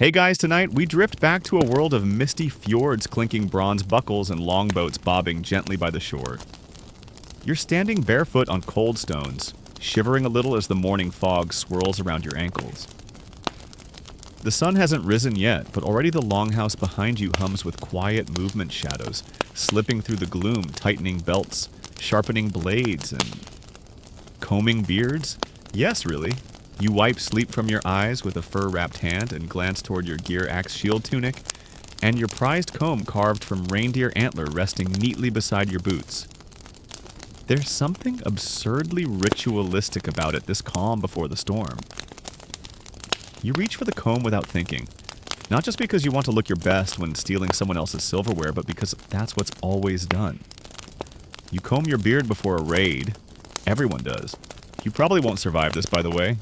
Hey guys, tonight we drift back to a world of misty fjords clinking bronze buckles and longboats bobbing gently by the shore. You're standing barefoot on cold stones, shivering a little as the morning fog swirls around your ankles. The sun hasn't risen yet, but already the longhouse behind you hums with quiet movement shadows, slipping through the gloom, tightening belts, sharpening blades, and combing beards? Yes, really. You wipe sleep from your eyes with a fur-wrapped hand and glance toward your gear axe shield tunic, and your prized comb carved from reindeer antler resting neatly beside your boots. There's something absurdly ritualistic about it this calm before the storm. You reach for the comb without thinking, not just because you want to look your best when stealing someone else's silverware, but because that's what's always done. You comb your beard before a raid. Everyone does. You probably won't survive this, by the way.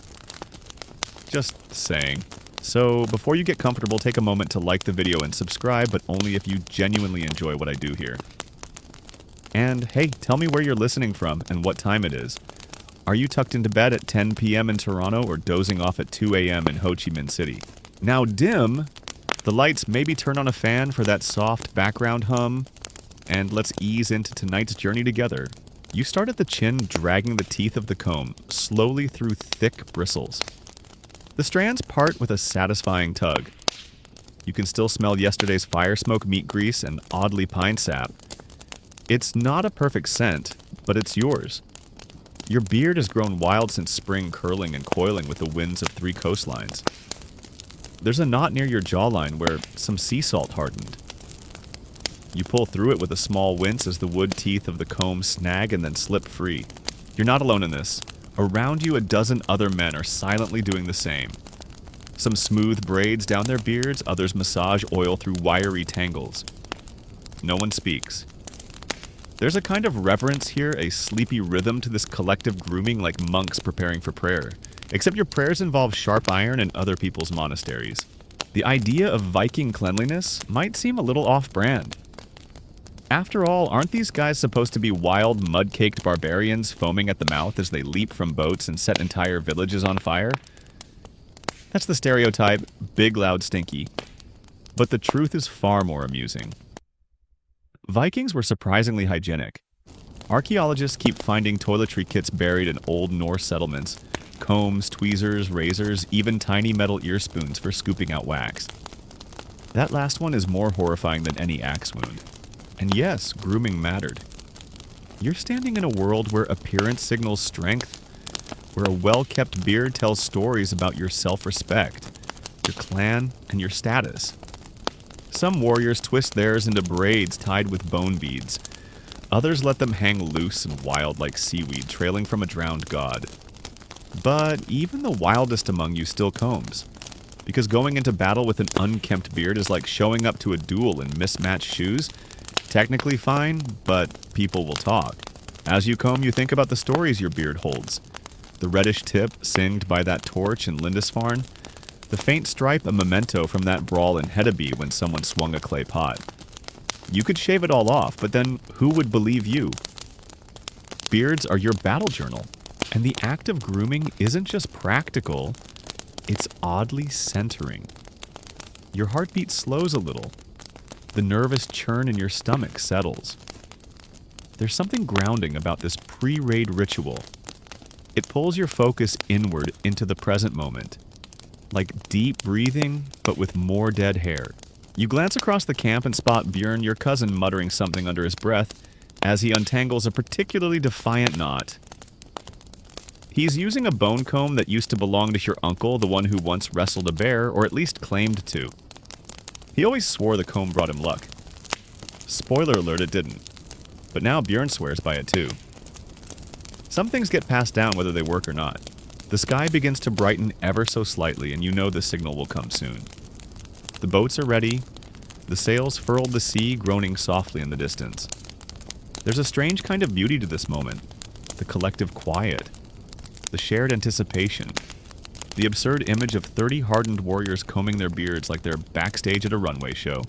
Just saying. So, before you get comfortable, take a moment to like the video and subscribe, but only if you genuinely enjoy what I do here. And hey, tell me where you're listening from and what time it is. Are you tucked into bed at 10 p.m. in Toronto or dozing off at 2 a.m. in Ho Chi Minh City? Now dim the lights, maybe turn on a fan for that soft background hum, and let's ease into tonight's journey together. You start at the chin, dragging the teeth of the comb slowly through thick bristles. The strands part with a satisfying tug. You can still smell yesterday's fire smoke, meat grease, and oddly pine sap. It's not a perfect scent, but it's yours. Your beard has grown wild since spring, curling and coiling with the winds of 3 coastlines. There's a knot near your jawline where some sea salt hardened. You pull through it with a small wince as the wood teeth of the comb snag and then slip free. You're not alone in this. Around you, a dozen other men are silently doing the same. Some smooth braids down their beards, others massage oil through wiry tangles. No one speaks. There's a kind of reverence here, a sleepy rhythm to this collective grooming like monks preparing for prayer. Except your prayers involve sharp iron and other people's monasteries. The idea of Viking cleanliness might seem a little off-brand. After all, aren't these guys supposed to be wild, mud-caked barbarians foaming at the mouth as they leap from boats and set entire villages on fire? That's the stereotype, big, loud, stinky. But the truth is far more amusing. Vikings were surprisingly hygienic. Archaeologists keep finding toiletry kits buried in old Norse settlements. Combs, tweezers, razors, even tiny metal ear spoons for scooping out wax. That last one is more horrifying than any axe wound. And yes, grooming mattered. You're standing in a world where appearance signals strength, where a well-kept beard tells stories about your self-respect, your clan, and your status. Some warriors twist theirs into braids tied with bone beads. Others let them hang loose and wild like seaweed trailing from a drowned god. But even the wildest among you still combs. Because going into battle with an unkempt beard is like showing up to a duel in mismatched shoes. Technically fine, but people will talk. As you comb, you think about the stories your beard holds. The reddish tip singed by that torch in Lindisfarne. The faint stripe a memento from that brawl in Hedeby when someone swung a clay pot. You could shave it all off, but then who would believe you? Beards are your battle journal. And the act of grooming isn't just practical, it's oddly centering. Your heartbeat slows a little. The nervous churn in your stomach settles. There's something grounding about this pre-raid ritual. It pulls your focus inward into the present moment. Like deep breathing, but with more dead hair. You glance across the camp and spot Bjorn, your cousin, muttering something under his breath as he untangles a particularly defiant knot. He's using a bone comb that used to belong to your uncle, the one who once wrestled a bear, or at least claimed to. He always swore the comb brought him luck. Spoiler alert, it didn't. But now Bjorn swears by it too. Some things get passed down whether they work or not. The sky begins to brighten ever so slightly, and you know the signal will come soon. The boats are ready. The sails furled the sea, groaning softly in the distance. There's a strange kind of beauty to this moment. The collective quiet. The shared anticipation. The absurd image of 30 hardened warriors combing their beards like they're backstage at a runway show.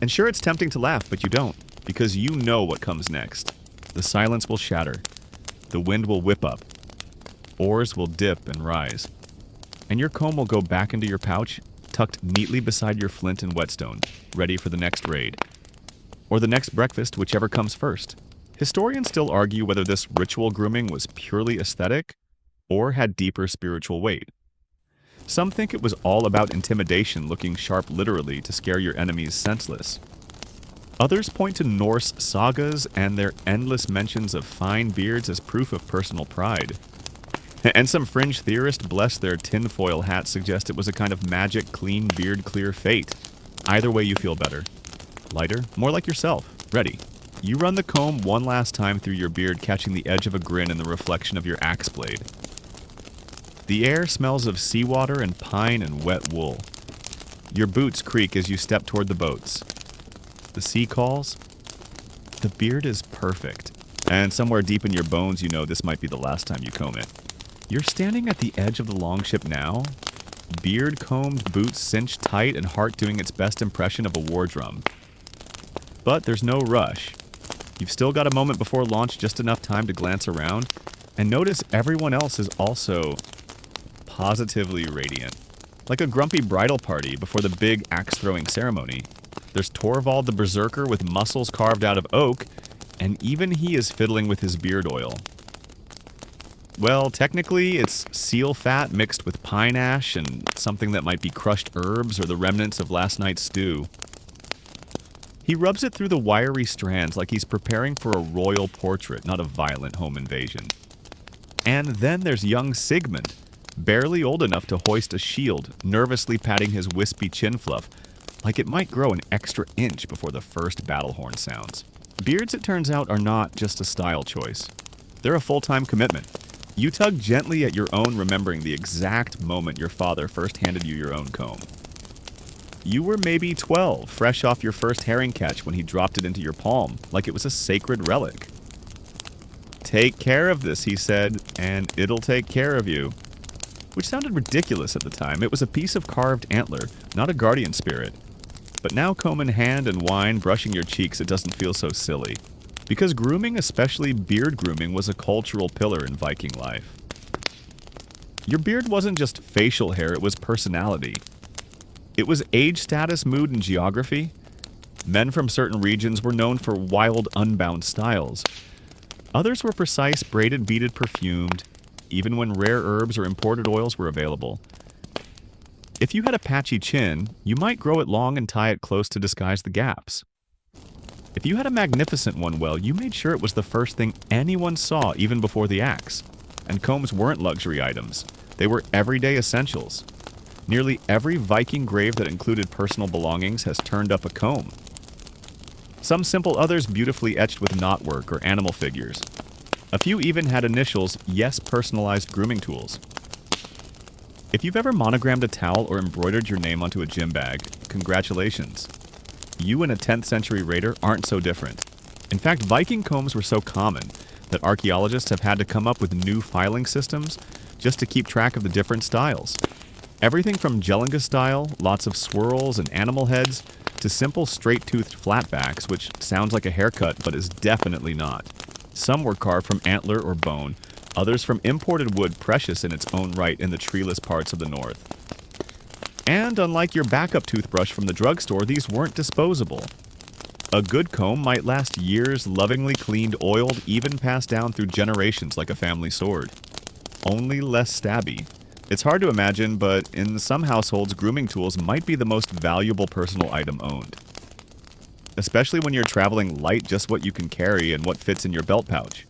And sure, it's tempting to laugh, but you don't, because you know what comes next. The silence will shatter. The wind will whip up. Oars will dip and rise. And your comb will go back into your pouch, tucked neatly beside your flint and whetstone, ready for the next raid. Or the next breakfast, whichever comes first. Historians still argue whether this ritual grooming was purely aesthetic or had deeper spiritual weight. Some think it was all about intimidation, looking sharp literally to scare your enemies senseless. Others point to Norse sagas and their endless mentions of fine beards as proof of personal pride. And some fringe theorists bless their tinfoil hats suggest it was a kind of magic, clean, beard-clear fate. Either way you feel better. Lighter, more like yourself. Ready. You run the comb one last time through your beard, catching the edge of a grin in the reflection of your axe blade. The air smells of seawater and pine and wet wool. Your boots creak as you step toward the boats. The sea calls. The beard is perfect. And somewhere deep in your bones you know this might be the last time you comb it. You're standing at the edge of the longship now, beard combed, boots cinched tight, and heart doing its best impression of a war drum. But there's no rush. You've still got a moment before launch, just enough time to glance around, and notice everyone else is also positively radiant. Like a grumpy bridal party before the big axe-throwing ceremony. There's Torvald the Berserker with muscles carved out of oak, and even he is fiddling with his beard oil. Well, technically, it's seal fat mixed with pine ash and something that might be crushed herbs or the remnants of last night's stew. He rubs it through the wiry strands like he's preparing for a royal portrait, not a violent home invasion. And then there's young Sigmund, barely old enough to hoist a shield, nervously patting his wispy chin fluff, like it might grow an extra inch before the first battle horn sounds. Beards, it turns out, are not just a style choice. They're a full-time commitment. You tug gently at your own, remembering the exact moment your father first handed you your own comb. You were maybe 12, fresh off your first herring catch when he dropped it into your palm, like it was a sacred relic. "Take care of this," he said, "and it'll take care of you." Which sounded ridiculous at the time. It was a piece of carved antler, not a guardian spirit. But now, comb in hand and wine brushing your cheeks, it doesn't feel so silly. Because grooming, especially beard grooming, was a cultural pillar in Viking life. Your beard wasn't just facial hair, it was personality. It was age, status, mood, and geography. Men from certain regions were known for wild, unbound styles. Others were precise, braided, beaded, perfumed, even when rare herbs or imported oils were available. If you had a patchy chin, you might grow it long and tie it close to disguise the gaps. If you had a magnificent one, well, you made sure it was the first thing anyone saw even before the axe. And combs weren't luxury items. They were everyday essentials. Nearly every Viking grave that included personal belongings has turned up a comb. Some simple, others beautifully etched with knotwork or animal figures. A few even had initials, yes, personalized grooming tools. If you've ever monogrammed a towel or embroidered your name onto a gym bag, congratulations. You and a 10th century raider aren't so different. In fact, Viking combs were so common that archaeologists have had to come up with new filing systems just to keep track of the different styles. Everything from Jellinga style, lots of swirls and animal heads, to simple straight-toothed flatbacks, which sounds like a haircut but is definitely not. Some were carved from antler or bone, others from imported wood precious in its own right in the treeless parts of the north. And unlike your backup toothbrush from the drugstore, these weren't disposable. A good comb might last years, lovingly cleaned, oiled, even passed down through generations like a family sword. Only less stabby. It's hard to imagine, but in some households, grooming tools might be the most valuable personal item owned. Especially when you're traveling light, just what you can carry and what fits in your belt pouch.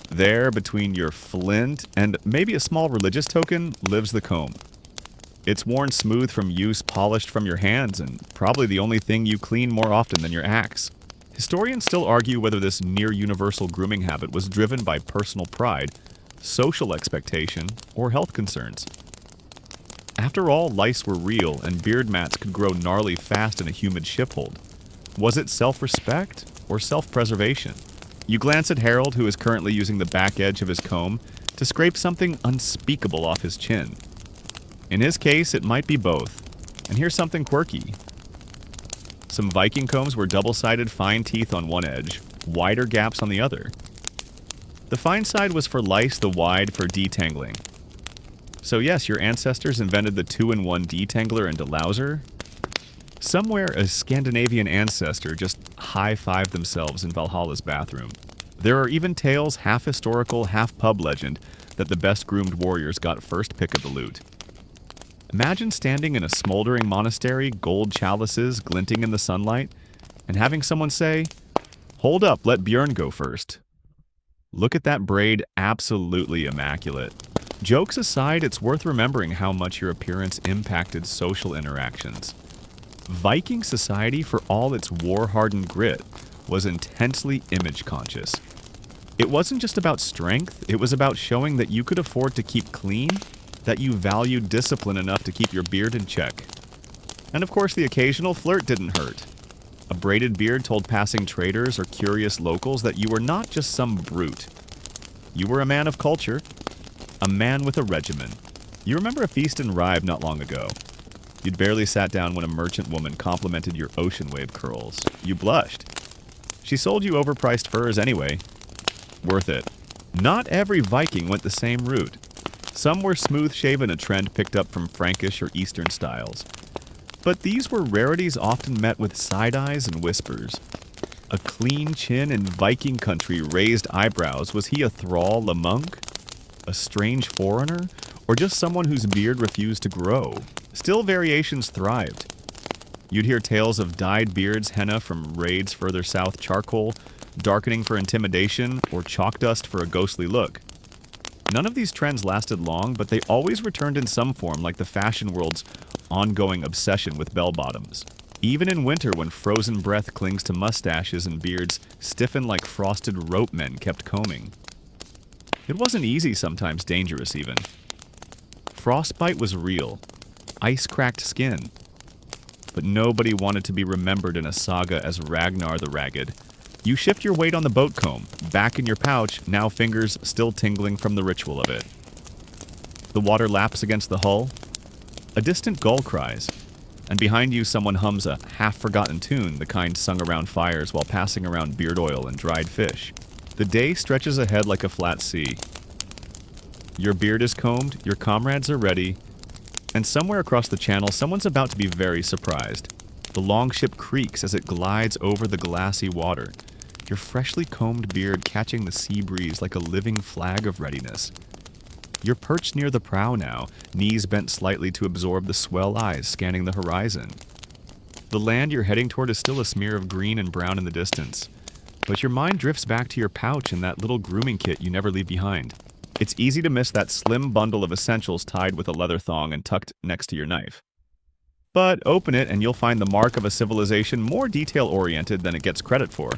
There, between your flint and maybe a small religious token, lives the comb. It's worn smooth from use, polished from your hands, and probably the only thing you clean more often than your axe. Historians still argue whether this near-universal grooming habit was driven by personal pride, social expectation, or health concerns. After all, lice were real, and beard mats could grow gnarly fast in a humid shiphold. Was it self-respect or self-preservation? You glance at Harold, who is currently using the back edge of his comb to scrape something unspeakable off his chin. In his case, it might be both. And here's something quirky. Some Viking combs were double-sided fine teeth on one edge, wider gaps on the other. The fine side was for lice, the wide for detangling. So yes, your ancestors invented the 2-in-1 detangler and delouser. Somewhere, a Scandinavian ancestor just high-fived themselves in Valhalla's bathroom. There are even tales, half historical, half pub legend, that the best-groomed warriors got first pick of the loot. Imagine standing in a smoldering monastery, gold chalices glinting in the sunlight, and having someone say, "Hold up, let Björn go first." Look at that braid, absolutely immaculate. Jokes aside, it's worth remembering how much your appearance impacted social interactions. Viking society, for all its war-hardened grit, was intensely image-conscious. It wasn't just about strength, it was about showing that you could afford to keep clean, that you valued discipline enough to keep your beard in check. And of course, the occasional flirt didn't hurt. A braided beard told passing traders or curious locals that you were not just some brute. You were a man of culture, a man with a regimen. You remember a feast in Rive not long ago. You'd barely sat down when a merchant woman complimented your ocean wave curls. You blushed. She sold you overpriced furs anyway. Worth it. Not every Viking went the same route. Some were smooth-shaven, a trend picked up from Frankish or Eastern styles. But these were rarities often met with side-eyes and whispers. A clean chin in Viking country, raised eyebrows. Was he a thrall, a monk? A strange foreigner? Or just someone whose beard refused to grow? Still, variations thrived. You'd hear tales of dyed beards, henna from raids further south, charcoal, darkening for intimidation, or chalk dust for a ghostly look. None of these trends lasted long, but they always returned in some form, like the fashion world's ongoing obsession with bell-bottoms. Even in winter, when frozen breath clings to mustaches and beards stiffen like frosted rope men kept combing. It wasn't easy, sometimes dangerous even. Frostbite was real. Ice-cracked skin. But nobody wanted to be remembered in a saga as Ragnar the Ragged. You shift your weight on the boat comb, back in your pouch, now fingers still tingling from the ritual of it. The water laps against the hull. A distant gull cries, and behind you someone hums a half-forgotten tune, the kind sung around fires while passing around beard oil and dried fish. The day stretches ahead like a flat sea. Your beard is combed, your comrades are ready, and somewhere across the channel, someone's about to be very surprised. The longship creaks as it glides over the glassy water, your freshly combed beard catching the sea breeze like a living flag of readiness. You're perched near the prow now, knees bent slightly to absorb the swell eyes scanning the horizon. The land you're heading toward is still a smear of green and brown in the distance, but your mind drifts back to your pouch and that little grooming kit you never leave behind. It's easy to miss that slim bundle of essentials tied with a leather thong and tucked next to your knife. But open it and you'll find the mark of a civilization more detail-oriented than it gets credit for.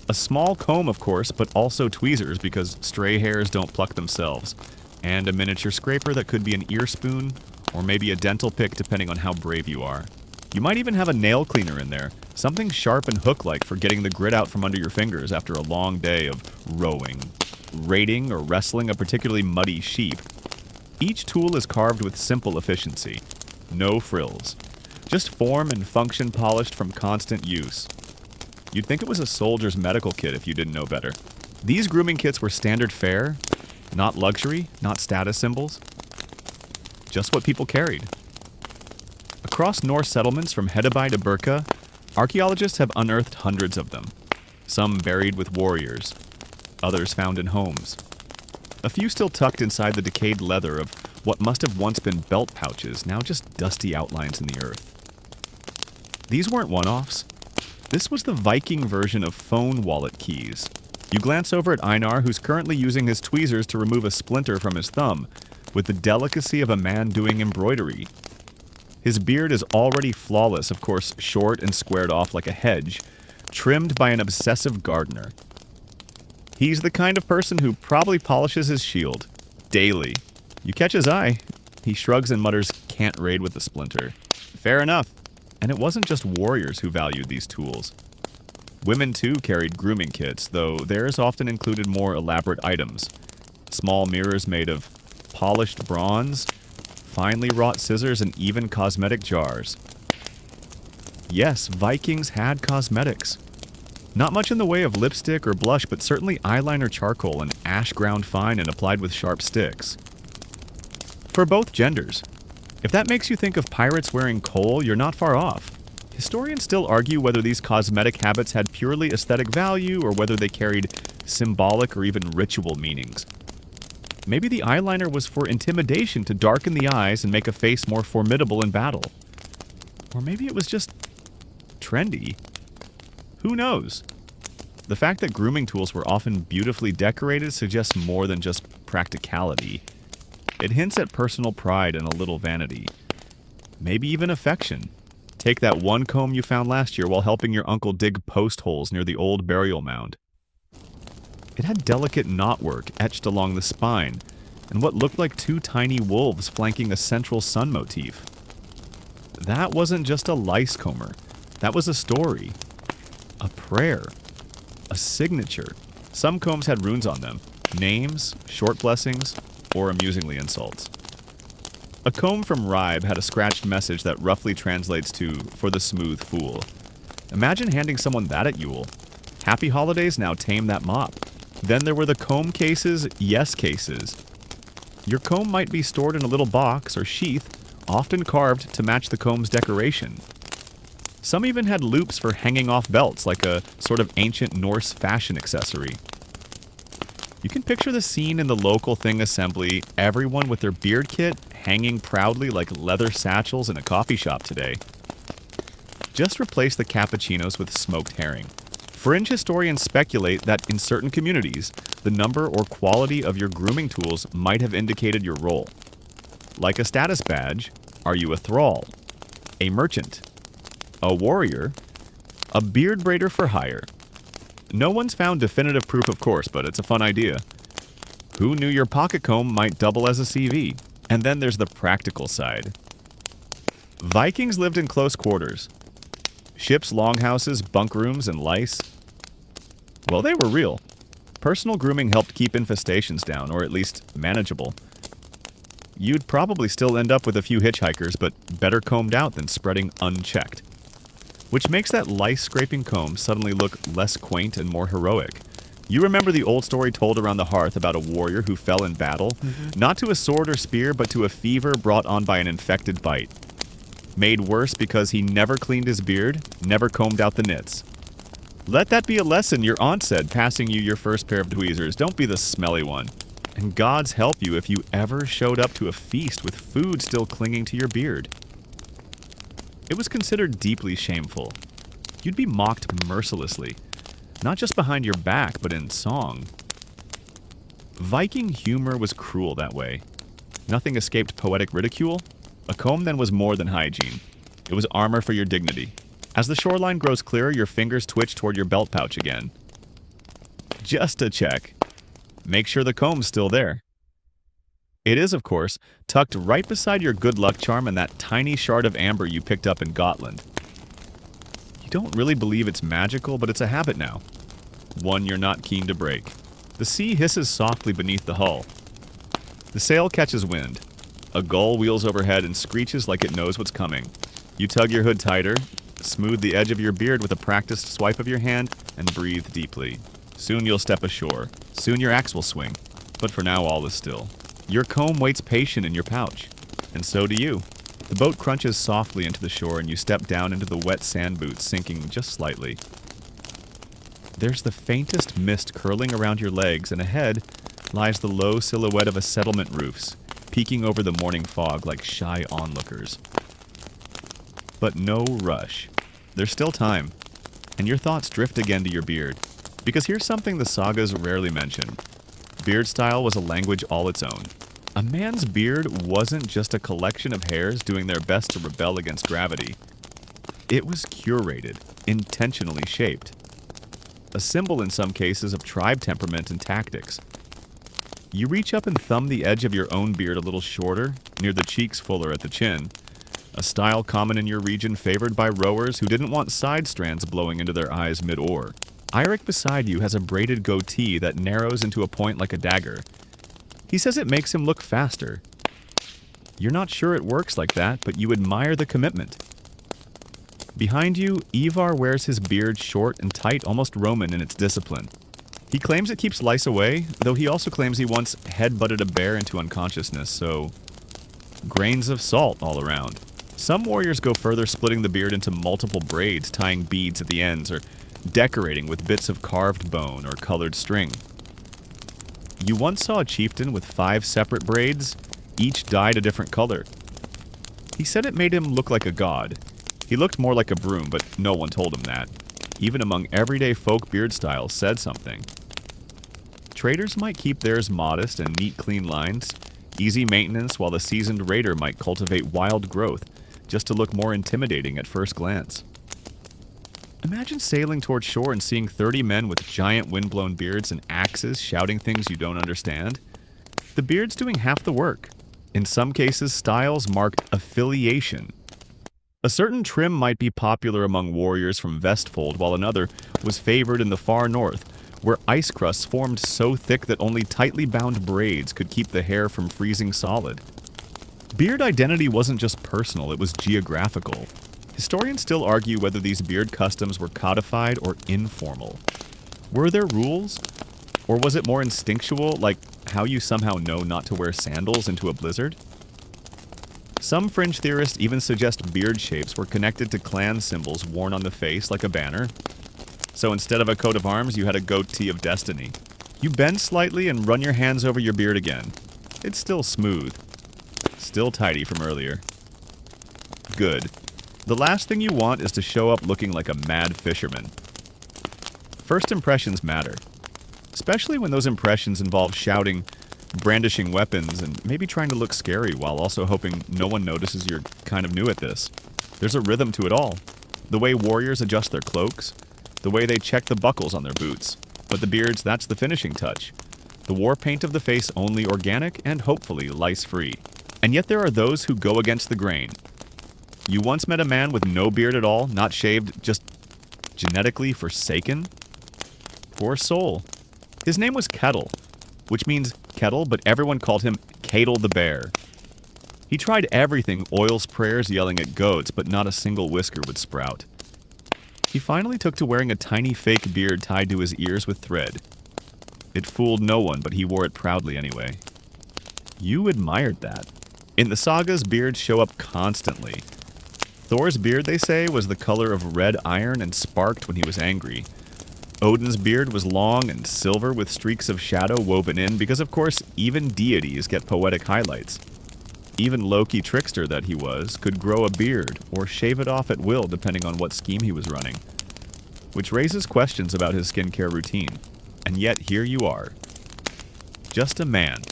A small comb, of course, but also tweezers because stray hairs don't pluck themselves, and a miniature scraper that could be an ear spoon or maybe a dental pick depending on how brave you are. You might even have a nail cleaner in there, something sharp and hook-like for getting the grit out from under your fingers after a long day of rowing, raiding, or wrestling a particularly muddy sheep. Each tool is carved with simple efficiency. No frills. Just form and function polished from constant use. You'd think it was a soldier's medical kit if you didn't know better. These grooming kits were standard fare, not luxury, not status symbols. Just what people carried. Across Norse settlements from Hedeby to Birka, archaeologists have unearthed hundreds of them. Some buried with warriors, others found in homes. A few still tucked inside the decayed leather of what must have once been belt pouches, now just dusty outlines in the earth. These weren't one-offs. This was the Viking version of phone wallet keys. You glance over at Einar, who's currently using his tweezers to remove a splinter from his thumb, with the delicacy of a man doing embroidery. His beard is already flawless, of course, short and squared off like a hedge, trimmed by an obsessive gardener. He's the kind of person who probably polishes his shield daily. You catch his eye. He shrugs and mutters, "Can't raid with the splinter." Fair enough. And it wasn't just warriors who valued these tools. Women too carried grooming kits, though theirs often included more elaborate items. Small mirrors made of polished bronze, finely wrought scissors, and even cosmetic jars. Yes, Vikings had cosmetics. Not much in the way of lipstick or blush, but certainly eyeliner charcoal and ash ground fine and applied with sharp sticks. For both genders. If that makes you think of pirates wearing coal, you're not far off. Historians still argue whether these cosmetic habits had purely aesthetic value or whether they carried symbolic or even ritual meanings. Maybe the eyeliner was for intimidation to darken the eyes and make a face more formidable in battle. Or maybe it was just trendy. Who knows? The fact that grooming tools were often beautifully decorated suggests more than just practicality. It hints at personal pride and a little vanity. Maybe even affection. Take that one comb you found last year while helping your uncle dig post holes near the old burial mound. It had delicate knotwork etched along the spine, and what looked like two tiny wolves flanking a central sun motif. That wasn't just a lice comber. That was a story. A prayer. A signature. Some combs had runes on them. Names, short blessings, or amusingly insults. A comb from Ribe had a scratched message that roughly translates to, "For the smooth fool." Imagine handing someone that at Yule. Happy holidays, now tame that mop. Then there were the comb cases, yes cases. Your comb might be stored in a little box or sheath, often carved to match the comb's decoration. Some even had loops for hanging off belts, like a sort of ancient Norse fashion accessory. You can picture the scene in the local thing assembly, everyone with their beard kit hanging proudly like leather satchels in a coffee shop today. Just replace the cappuccinos with smoked herring. Fringe historians speculate that in certain communities, the number or quality of your grooming tools might have indicated your role. Like a status badge, are you a thrall, a merchant, a warrior, a beard braider for hire? No one's found definitive proof, of course, but it's a fun idea. Who knew your pocket comb might double as a CV? And then there's the practical side. Vikings lived in close quarters. Ships, longhouses, bunk rooms, and lice. Well, they were real. Personal grooming helped keep infestations down, or at least manageable. You'd probably still end up with a few hitchhikers, but better combed out than spreading unchecked. Which makes that lice-scraping comb suddenly look less quaint and more heroic. You remember the old story told around the hearth about a warrior who fell in battle? Not to a sword or spear, but to a fever brought on by an infected bite. Made worse because he never cleaned his beard, never combed out the nits. Let that be a lesson your aunt said passing you your first pair of tweezers. Don't be the smelly one. And God's help you if you ever showed up to a feast with food still clinging to your beard. It was considered deeply shameful. You'd be mocked mercilessly, not just behind your back, but in song. Viking humor was cruel that way. Nothing escaped poetic ridicule. A comb then was more than hygiene. It was armor for your dignity. As the shoreline grows clearer, your fingers twitch toward your belt pouch again. Just to check. Make sure the comb's still there. It is, of course, tucked right beside your good luck charm and that tiny shard of amber you picked up in Gotland. You don't really believe it's magical, but it's a habit now. One you're not keen to break. The sea hisses softly beneath the hull. The sail catches wind. A gull wheels overhead and screeches like it knows what's coming. You tug your hood tighter, smooth the edge of your beard with a practiced swipe of your hand, and breathe deeply. Soon you'll step ashore. Soon your axe will swing. But for now, all is still. Your comb waits patient in your pouch. And so do you. The boat crunches softly into the shore and you step down into the wet sand boots, sinking just slightly. There's the faintest mist curling around your legs, and ahead lies the low silhouette of a settlement roofs, peeking over the morning fog like shy onlookers. But no rush. There's still time, and your thoughts drift again to your beard. Because here's something the sagas rarely mention. Beard style was a language all its own. A man's beard wasn't just a collection of hairs doing their best to rebel against gravity. It was curated, intentionally shaped. A symbol in some cases of tribe temperament and tactics. You reach up and thumb the edge of your own beard a little shorter, near the cheeks fuller at the chin. A style common in your region favored by rowers who didn't want side strands blowing into their eyes mid-oar. Eirik beside you has a braided goatee that narrows into a point like a dagger. He says it makes him look faster. You're not sure it works like that, but you admire the commitment. Behind you, Ivar wears his beard short and tight, almost Roman in its discipline. He claims it keeps lice away, though he also claims he once head-butted a bear into unconsciousness, so Grains of salt all around. Some warriors go further, splitting the beard into multiple braids, tying beads at the ends, or decorating with bits of carved bone or colored string. You once saw a chieftain with 5 separate braids, each dyed a different color. He said it made him look like a god. He looked more like a broom, but no one told him that. Even among everyday folk, beard styles said something. Traders might keep theirs modest and neat, clean lines, easy maintenance, while the seasoned raider might cultivate wild growth just to look more intimidating at first glance. Imagine sailing toward shore and seeing 30 men with giant windblown beards and axes shouting things you don't understand. The beard's doing half the work. In some cases, styles mark affiliation. A certain trim might be popular among warriors from Vestfold, while another was favored in the far north, where ice crusts formed so thick that only tightly bound braids could keep the hair from freezing solid. Beard identity wasn't just personal, it was geographical. Historians still argue whether these beard customs were codified or informal. Were there rules? Or was it more instinctual, like how you somehow know not to wear sandals into a blizzard? Some fringe theorists even suggest beard shapes were connected to clan symbols worn on the face like a banner. So instead of a coat of arms, you had a goatee of destiny. You bend slightly and run your hands over your beard again. It's still smooth. Still tidy from earlier. Good. The last thing you want is to show up looking like a mad fisherman. First impressions matter. Especially when those impressions involve shouting, brandishing weapons, and maybe trying to look scary while also hoping no one notices you're kind of new at this. There's a rhythm to it all. The way warriors adjust their cloaks, the way they check the buckles on their boots. But the beards, that's the finishing touch. The war paint of the face only organic and hopefully lice-free. And yet there are those who go against the grain. You once met a man with no beard at all, not shaved, just genetically forsaken? Poor soul. His name was Kettle, which means kettle, but everyone called him Cadle the Bear. He tried everything, oils, prayers, yelling at goats, but not a single whisker would sprout. He finally took to wearing a tiny fake beard tied to his ears with thread. It fooled no one, but he wore it proudly anyway. You admired that. In the sagas, beards show up constantly. Thor's beard, they say, was the color of red iron and sparked when he was angry. Odin's beard was long and silver with streaks of shadow woven in because, of course, even deities get poetic highlights. Even Loki trickster that he was could grow a beard or shave it off at will depending on what scheme he was running. Which raises questions about his skincare routine. And yet here you are. Just a man.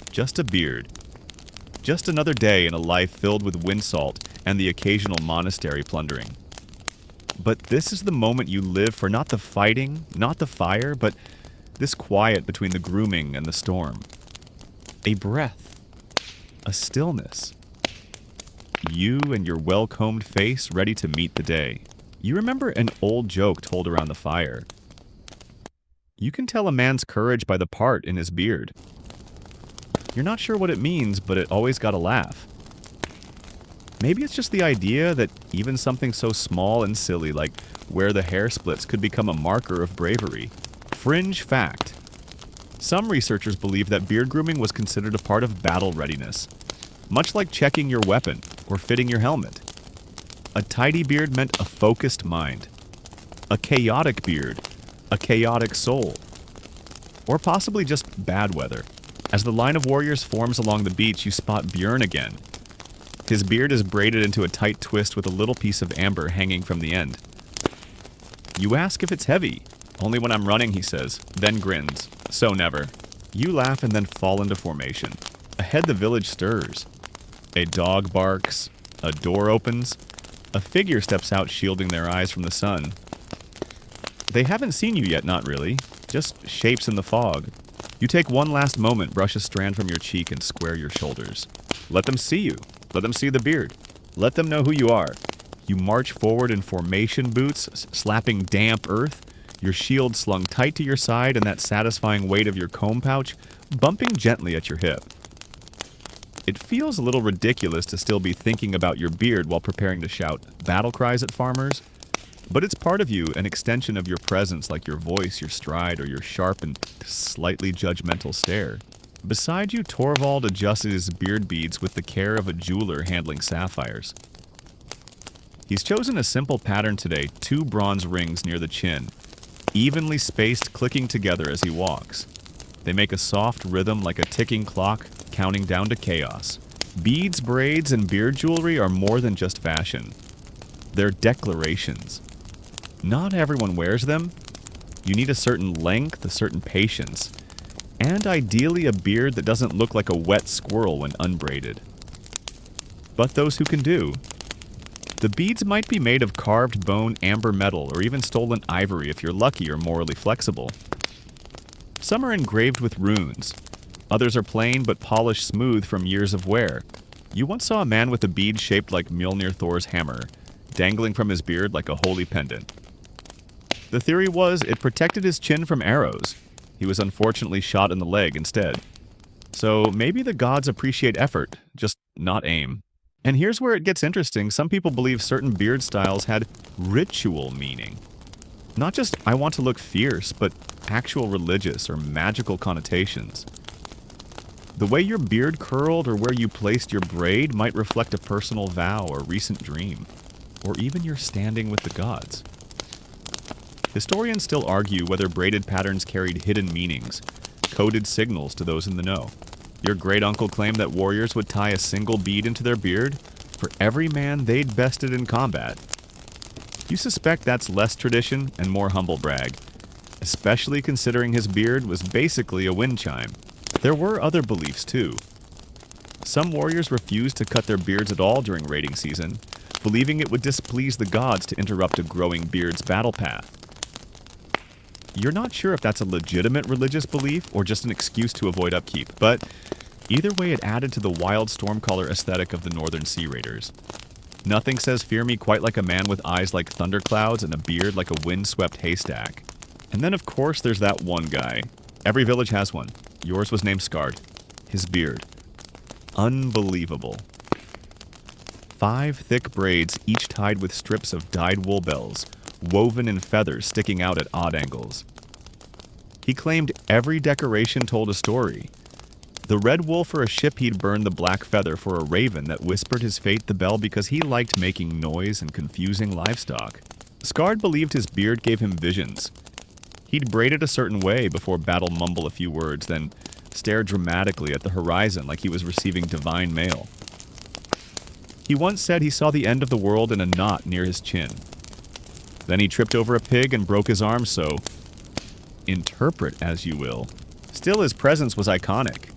Just a beard. Just another day in a life filled with wind salt and the occasional monastery plundering. But this is the moment you live for, not the fighting, not the fire, but this quiet between the grooming and the storm. A breath. A stillness. You and your well-combed face ready to meet the day. You remember an old joke told around the fire. You can tell a man's courage by the part in his beard. You're not sure what it means, but it always got a laugh. Maybe it's just the idea that even something so small and silly like where the hair splits could become a marker of bravery. Fringe fact. Some researchers believe that beard grooming was considered a part of battle readiness, much like checking your weapon or fitting your helmet. A tidy beard meant a focused mind. A chaotic beard, a chaotic soul. Or possibly just bad weather. As the line of warriors forms along the beach, you spot Björn again. His beard is braided into a tight twist with a little piece of amber hanging from the end. You ask if it's heavy. Only when I'm running, he says, then grins. So never. You laugh and then fall into formation. Ahead the village stirs. A dog barks. A door opens. A figure steps out shielding their eyes from the sun. They haven't seen you yet, not really. Just shapes in the fog. You take one last moment, brush a strand from your cheek, and square your shoulders. Let them see you. Let them see the beard. Let them know who you are. You march forward in formation boots, slapping damp earth, your shield slung tight to your side and that satisfying weight of your comb pouch bumping gently at your hip. It feels a little ridiculous to still be thinking about your beard while preparing to shout battle cries at farmers, but it's part of you, an extension of your presence like your voice, your stride, or your sharp and slightly judgmental stare. Beside you, Torvald adjusted his beard beads with the care of a jeweler handling sapphires. He's chosen a simple pattern today, 2 bronze rings near the chin, evenly spaced, clicking together as he walks. They make a soft rhythm like a ticking clock, counting down to chaos. Beads, braids, and beard jewelry are more than just fashion. They're declarations. Not everyone wears them. You need a certain length, a certain patience, and ideally a beard that doesn't look like a wet squirrel when unbraided. But those who can do. The beads might be made of carved bone, amber metal, or even stolen ivory if you're lucky or morally flexible. Some are engraved with runes. Others are plain but polished smooth from years of wear. You once saw a man with a bead shaped like Mjolnir Thor's hammer, dangling from his beard like a holy pendant. The theory was it protected his chin from arrows. He was unfortunately shot in the leg instead. So maybe the gods appreciate effort, just not aim. And here's where it gets interesting. Some people believe certain beard styles had ritual meaning. Not just, I want to look fierce, but actual religious or magical connotations. The way your beard curled or where you placed your braid might reflect a personal vow or recent dream, or even your standing with the gods. Historians still argue whether braided patterns carried hidden meanings, coded signals to those in the know. Your great-uncle claimed that warriors would tie a single bead into their beard for every man they'd bested in combat. You suspect that's less tradition and more humble brag, especially considering his beard was basically a wind chime. There were other beliefs too. Some warriors refused to cut their beards at all during raiding season, believing it would displease the gods to interrupt a growing beard's battle path. You're not sure if that's a legitimate religious belief or just an excuse to avoid upkeep, but either way it added to the wild Stormcaller aesthetic of the Northern Sea Raiders. Nothing says fear me quite like a man with eyes like thunderclouds and a beard like a wind-swept haystack. And then of course there's that one guy. Every village has one. Yours was named Scarred. His beard. Unbelievable. 5 thick braids, each tied with strips of dyed wool bells, woven in feathers sticking out at odd angles. He claimed every decoration told a story. The red wool for a ship he'd burned the black feather for a raven that whispered his fate the bell because he liked making noise and confusing livestock. Scarred believed his beard gave him visions. He'd braid it a certain way before battle mumble a few words, then stare dramatically at the horizon like he was receiving divine mail. He once said he saw the end of the world in a knot near his chin. Then he tripped over a pig and broke his arm, so interpret as you will. Still, his presence was iconic.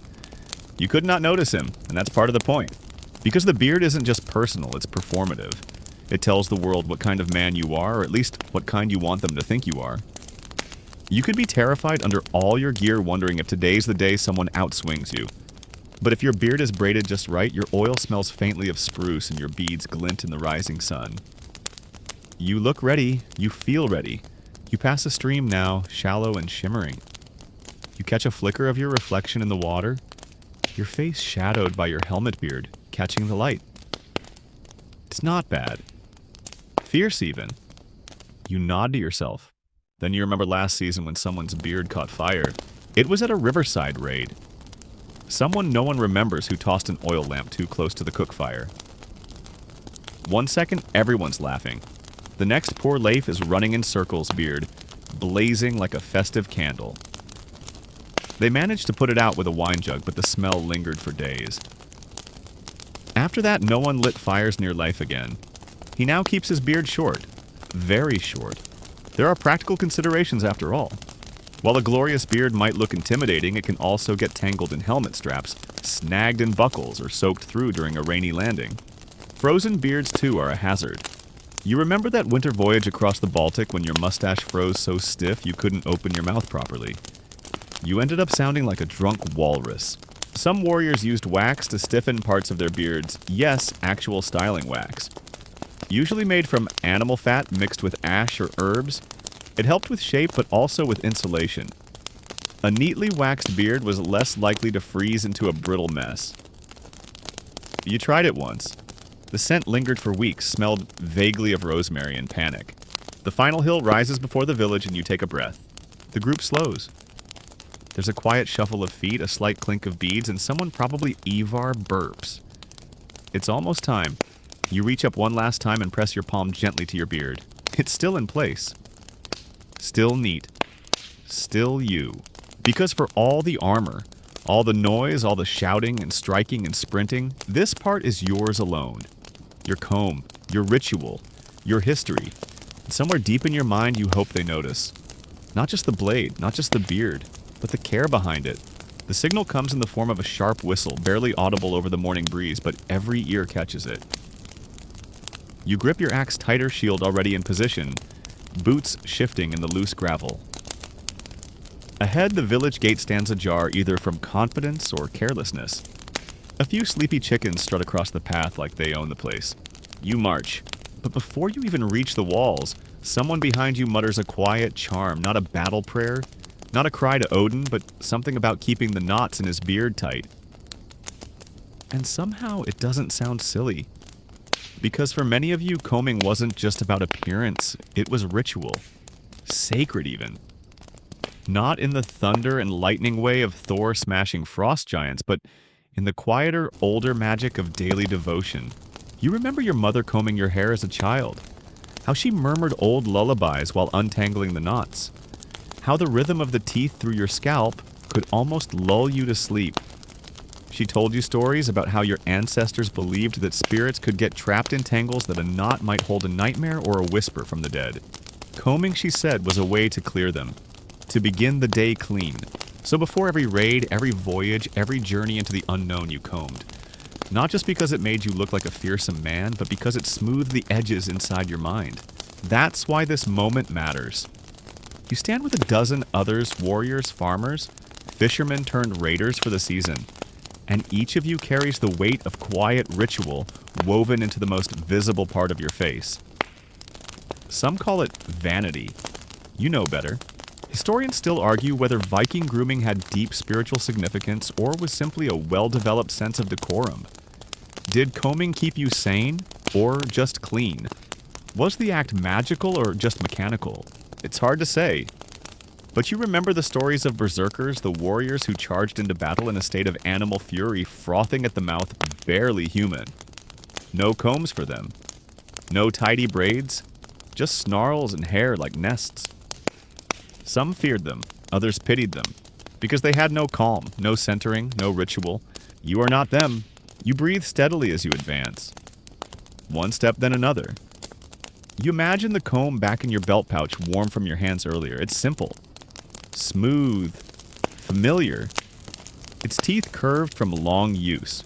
You could not notice him, and that's part of the point. Because the beard isn't just personal, it's performative. It tells the world what kind of man you are, or at least what kind you want them to think you are. You could be terrified under all your gear wondering if today's the day someone outswings you. But if your beard is braided just right, your oil smells faintly of spruce and your beads glint in the rising sun. You look ready, you feel ready. You pass a stream now, shallow and shimmering. You catch a flicker of your reflection in the water, your face shadowed by your helmet beard, catching the light. It's not bad. Fierce even. You nod to yourself. Then you remember last season when someone's beard caught fire. It was at a riverside raid. Someone no one remembers who tossed an oil lamp too close to the cook fire. 1 second, everyone's laughing. The next, poor Leif is running in circles, beard, blazing like a festive candle. They managed to put it out with a wine jug, but the smell lingered for days. After that, no one lit fires near Leif again. He now keeps his beard short. Very short. There are practical considerations after all. While a glorious beard might look intimidating, it can also get tangled in helmet straps, snagged in buckles, or soaked through during a rainy landing. Frozen beards, too, are a hazard. You remember that winter voyage across the Baltic when your mustache froze so stiff you couldn't open your mouth properly? You ended up sounding like a drunk walrus. Some warriors used wax to stiffen parts of their beards. Yes, actual styling wax. Usually made from animal fat mixed with ash or herbs, it helped with shape but also with insulation. A neatly waxed beard was less likely to freeze into a brittle mess. You tried it once. The scent lingered for weeks, smelled vaguely of rosemary and panic. The final hill rises before the village and you take a breath. The group slows. There's a quiet shuffle of feet, a slight clink of beads, and someone probably Evar burps. It's almost time. You reach up one last time and press your palm gently to your beard. It's still in place. Still neat. Still you. Because for all the armor, all the noise, all the shouting and striking and sprinting, this part is yours alone. Your comb, your ritual, your history. And somewhere deep in your mind, you hope they notice. Not just the blade, not just the beard, but the care behind it. The signal comes in the form of a sharp whistle, barely audible over the morning breeze, but every ear catches it. You grip your axe tighter, shield already in position, boots shifting in the loose gravel. Ahead, the village gate stands ajar either from confidence or carelessness. A few sleepy chickens strut across the path like they own the place. You march, but before you even reach the walls, someone behind you mutters a quiet charm, not a battle prayer, not a cry to Odin, but something about keeping the knots in his beard tight. And somehow it doesn't sound silly. Because for many of you, combing wasn't just about appearance, it was ritual. Sacred even. Not in the thunder and lightning way of Thor smashing frost giants, but in the quieter, older magic of daily devotion. You remember your mother combing your hair as a child. How she murmured old lullabies while untangling the knots. How the rhythm of the teeth through your scalp could almost lull you to sleep. She told you stories about how your ancestors believed that spirits could get trapped in tangles that a knot might hold a nightmare or a whisper from the dead. Combing, she said, was a way to clear them. To begin the day clean. So before every raid, every voyage, every journey into the unknown, you combed. Not just because it made you look like a fearsome man, but because it smoothed the edges inside your mind. That's why this moment matters. You stand with a dozen others, warriors, farmers, fishermen turned raiders for the season. And each of you carries the weight of quiet ritual woven into the most visible part of your face. Some call it vanity. You know better. Historians still argue whether Viking grooming had deep spiritual significance or was simply a well-developed sense of decorum. Did combing keep you sane or just clean? Was the act magical or just mechanical? It's hard to say. But you remember the stories of berserkers, the warriors who charged into battle in a state of animal fury, frothing at the mouth, barely human. No combs for them. No tidy braids. Just snarls and hair like nests. Some feared them, others pitied them, because they had no calm, no centering, no ritual. You are not them. You breathe steadily as you advance. One step, then another. You imagine the comb back in your belt pouch warm from your hands earlier. It's simple. Smooth. Familiar. Its teeth curved from long use.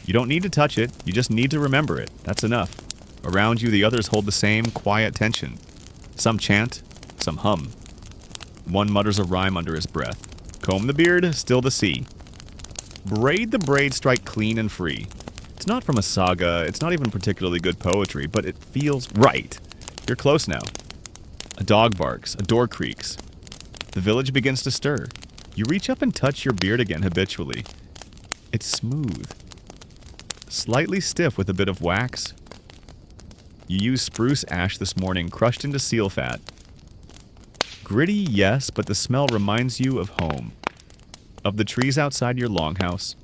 You don't need to touch it, you just need to remember it. That's enough. Around you, the others hold the same quiet tension. Some chant, some hum. One mutters a rhyme under his breath. Comb the beard, still the sea. Braid the braid, strike clean and free. It's not from a saga, it's not even particularly good poetry, but it feels right. You're close now. A dog barks, a door creaks. The village begins to stir. You reach up and touch your beard again habitually. It's smooth. Slightly stiff with a bit of wax. You used spruce ash this morning, crushed into seal fat. Gritty, yes, but the smell reminds you of home. Of the trees outside your longhouse.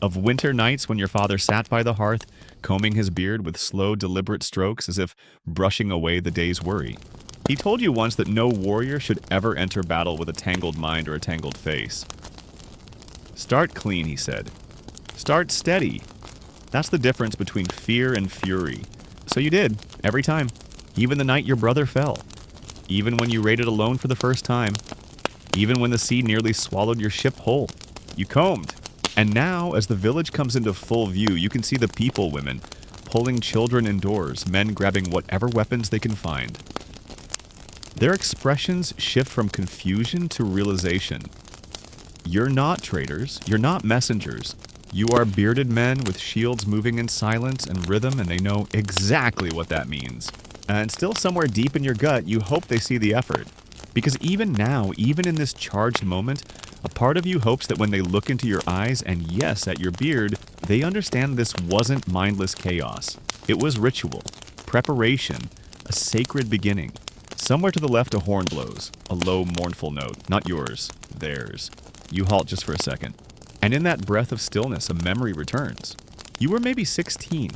Of winter nights when your father sat by the hearth, combing his beard with slow, deliberate strokes as if brushing away the day's worry. He told you once that no warrior should ever enter battle with a tangled mind or a tangled face. Start clean, he said. Start steady. That's the difference between fear and fury. So you did, every time. Even the night your brother fell. Even when you raided alone for the first time. Even when the sea nearly swallowed your ship whole. You combed. And now, as the village comes into full view, you can see the people women pulling children indoors, men grabbing whatever weapons they can find. Their expressions shift from confusion to realization. You're not traitors. You're not messengers. You are bearded men with shields moving in silence and rhythm, and they know exactly what that means. And still somewhere deep in your gut, you hope they see the effort. Because even now, even in this charged moment, a part of you hopes that when they look into your eyes and yes, at your beard, they understand this wasn't mindless chaos. It was ritual, preparation, a sacred beginning. Somewhere to the left, a horn blows, a low, mournful note, not yours, theirs. You halt just for a second, and in that breath of stillness, a memory returns. You were maybe 16,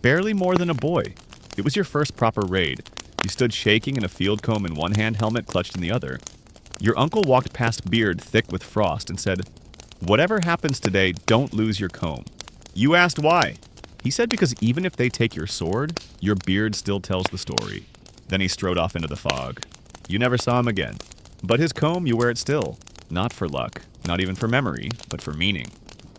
barely more than a boy. It was your first proper raid. You stood shaking in a field comb in one hand, helmet clutched in the other. Your uncle walked past beard thick with frost and said, "Whatever happens today, don't lose your comb." You asked why. He said because even if they take your sword, your beard still tells the story. Then he strode off into the fog. You never saw him again. But his comb, you wear it still. Not for luck, not even for memory, but for meaning.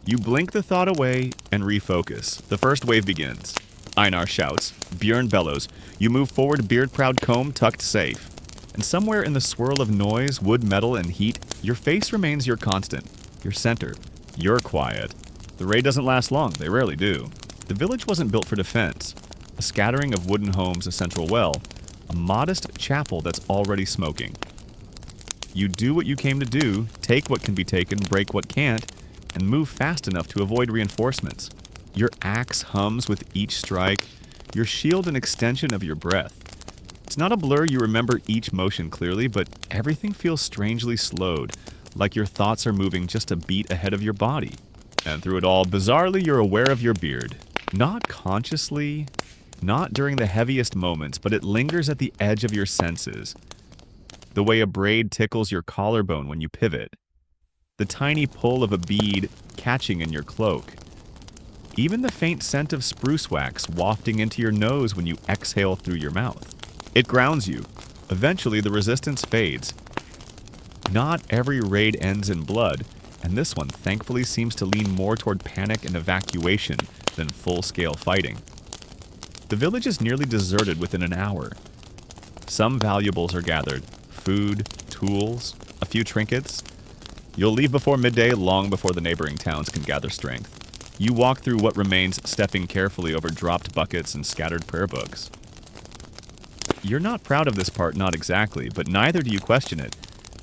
You blink the thought away and refocus. The first wave begins. Einar shouts. Björn bellows. You move forward, beard-proud comb tucked safe. And somewhere in the swirl of noise, wood, metal, and heat, your face remains your constant, your center. You're quiet. The raid doesn't last long. They rarely do. The village wasn't built for defense. A scattering of wooden homes, a central well, a modest chapel that's already smoking. You do what you came to do, take what can be taken, break what can't, and move fast enough to avoid reinforcements. Your axe hums with each strike, your shield an extension of your breath. It's not a blur, you remember each motion clearly, but everything feels strangely slowed, like your thoughts are moving just a beat ahead of your body. And through it all, bizarrely, you're aware of your beard. Not consciously, not during the heaviest moments, but it lingers at the edge of your senses. The way a braid tickles your collarbone when you pivot. The tiny pull of a bead catching in your cloak. Even the faint scent of spruce wax wafting into your nose when you exhale through your mouth. It grounds you. Eventually, the resistance fades. Not every raid ends in blood, and this one thankfully seems to lean more toward panic and evacuation than full-scale fighting. The village is nearly deserted within an hour. Some valuables are gathered. Food, tools, a few trinkets. You'll leave before midday, long before the neighboring towns can gather strength. You walk through what remains, stepping carefully over dropped buckets and scattered prayer books. You're not proud of this part, not exactly, but neither do you question it.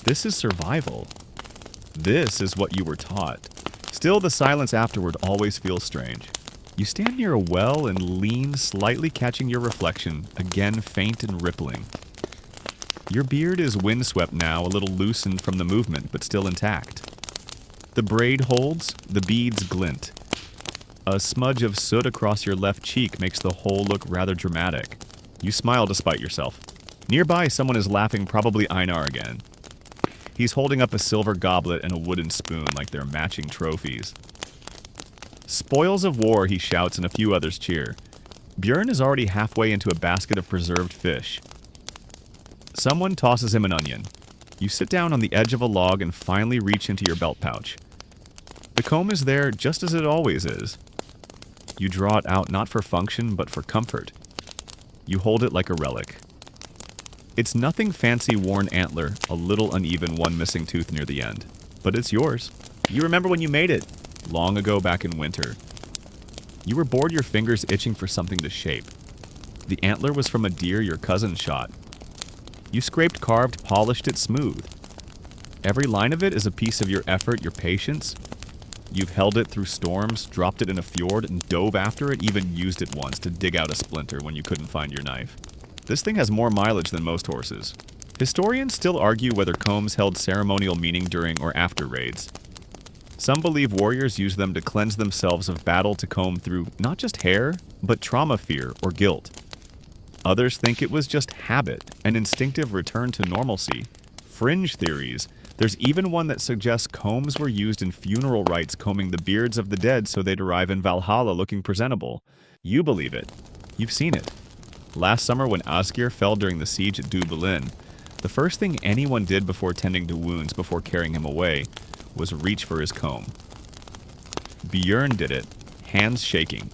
This is survival. This is what you were taught. Still, the silence afterward always feels strange. You stand near a well and lean, slightly catching your reflection, again faint and rippling. Your beard is windswept now, a little loosened from the movement, but still intact. The braid holds, the beads glint. A smudge of soot across your left cheek makes the whole look rather dramatic. You smile despite yourself. Nearby, someone is laughing, probably Einar again. He's holding up a silver goblet and a wooden spoon like they're matching trophies. Spoils of war, he shouts, and a few others cheer. Björn is already halfway into a basket of preserved fish. Someone tosses him an onion. You sit down on the edge of a log and finally reach into your belt pouch. The comb is there just as it always is. You draw it out not for function, but for comfort. You hold it like a relic. It's nothing fancy worn antler, a little uneven one missing tooth near the end. But it's yours. You remember when you made it, long ago back in winter. You were bored, your fingers itching for something to shape. The antler was from a deer your cousin shot. You scraped, carved, polished it smooth. Every line of it is a piece of your effort, your patience. You've held it through storms, dropped it in a fjord, and dove after it, even used it once to dig out a splinter when you couldn't find your knife. This thing has more mileage than most horses. Historians still argue whether combs held ceremonial meaning during or after raids. Some believe warriors used them to cleanse themselves of battle, to comb through not just hair, but trauma, fear, or guilt. Others think it was just habit, an instinctive return to normalcy. Fringe theories. There's even one that suggests combs were used in funeral rites, combing the beards of the dead so they'd arrive in Valhalla looking presentable. You believe it. You've seen it. Last summer when Asgeir fell during the siege at Dublin, the first thing anyone did before tending to wounds, before carrying him away, was reach for his comb. Björn did it, hands shaking.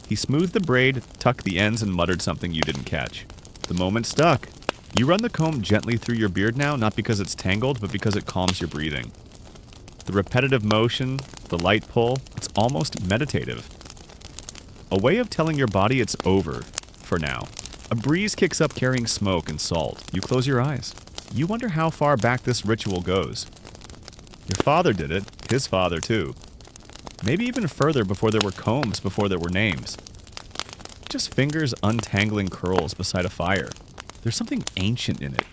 He smoothed the braid, tucked the ends, and muttered something you didn't catch. The moment stuck. You run the comb gently through your beard now, not because it's tangled, but because it calms your breathing. The repetitive motion, the light pull, it's almost meditative. A way of telling your body it's over, for now. A breeze kicks up carrying smoke and salt. You close your eyes. You wonder how far back this ritual goes. Your father did it, his father too. Maybe even further, before there were combs, before there were names. Just fingers untangling curls beside a fire. There's something ancient in it.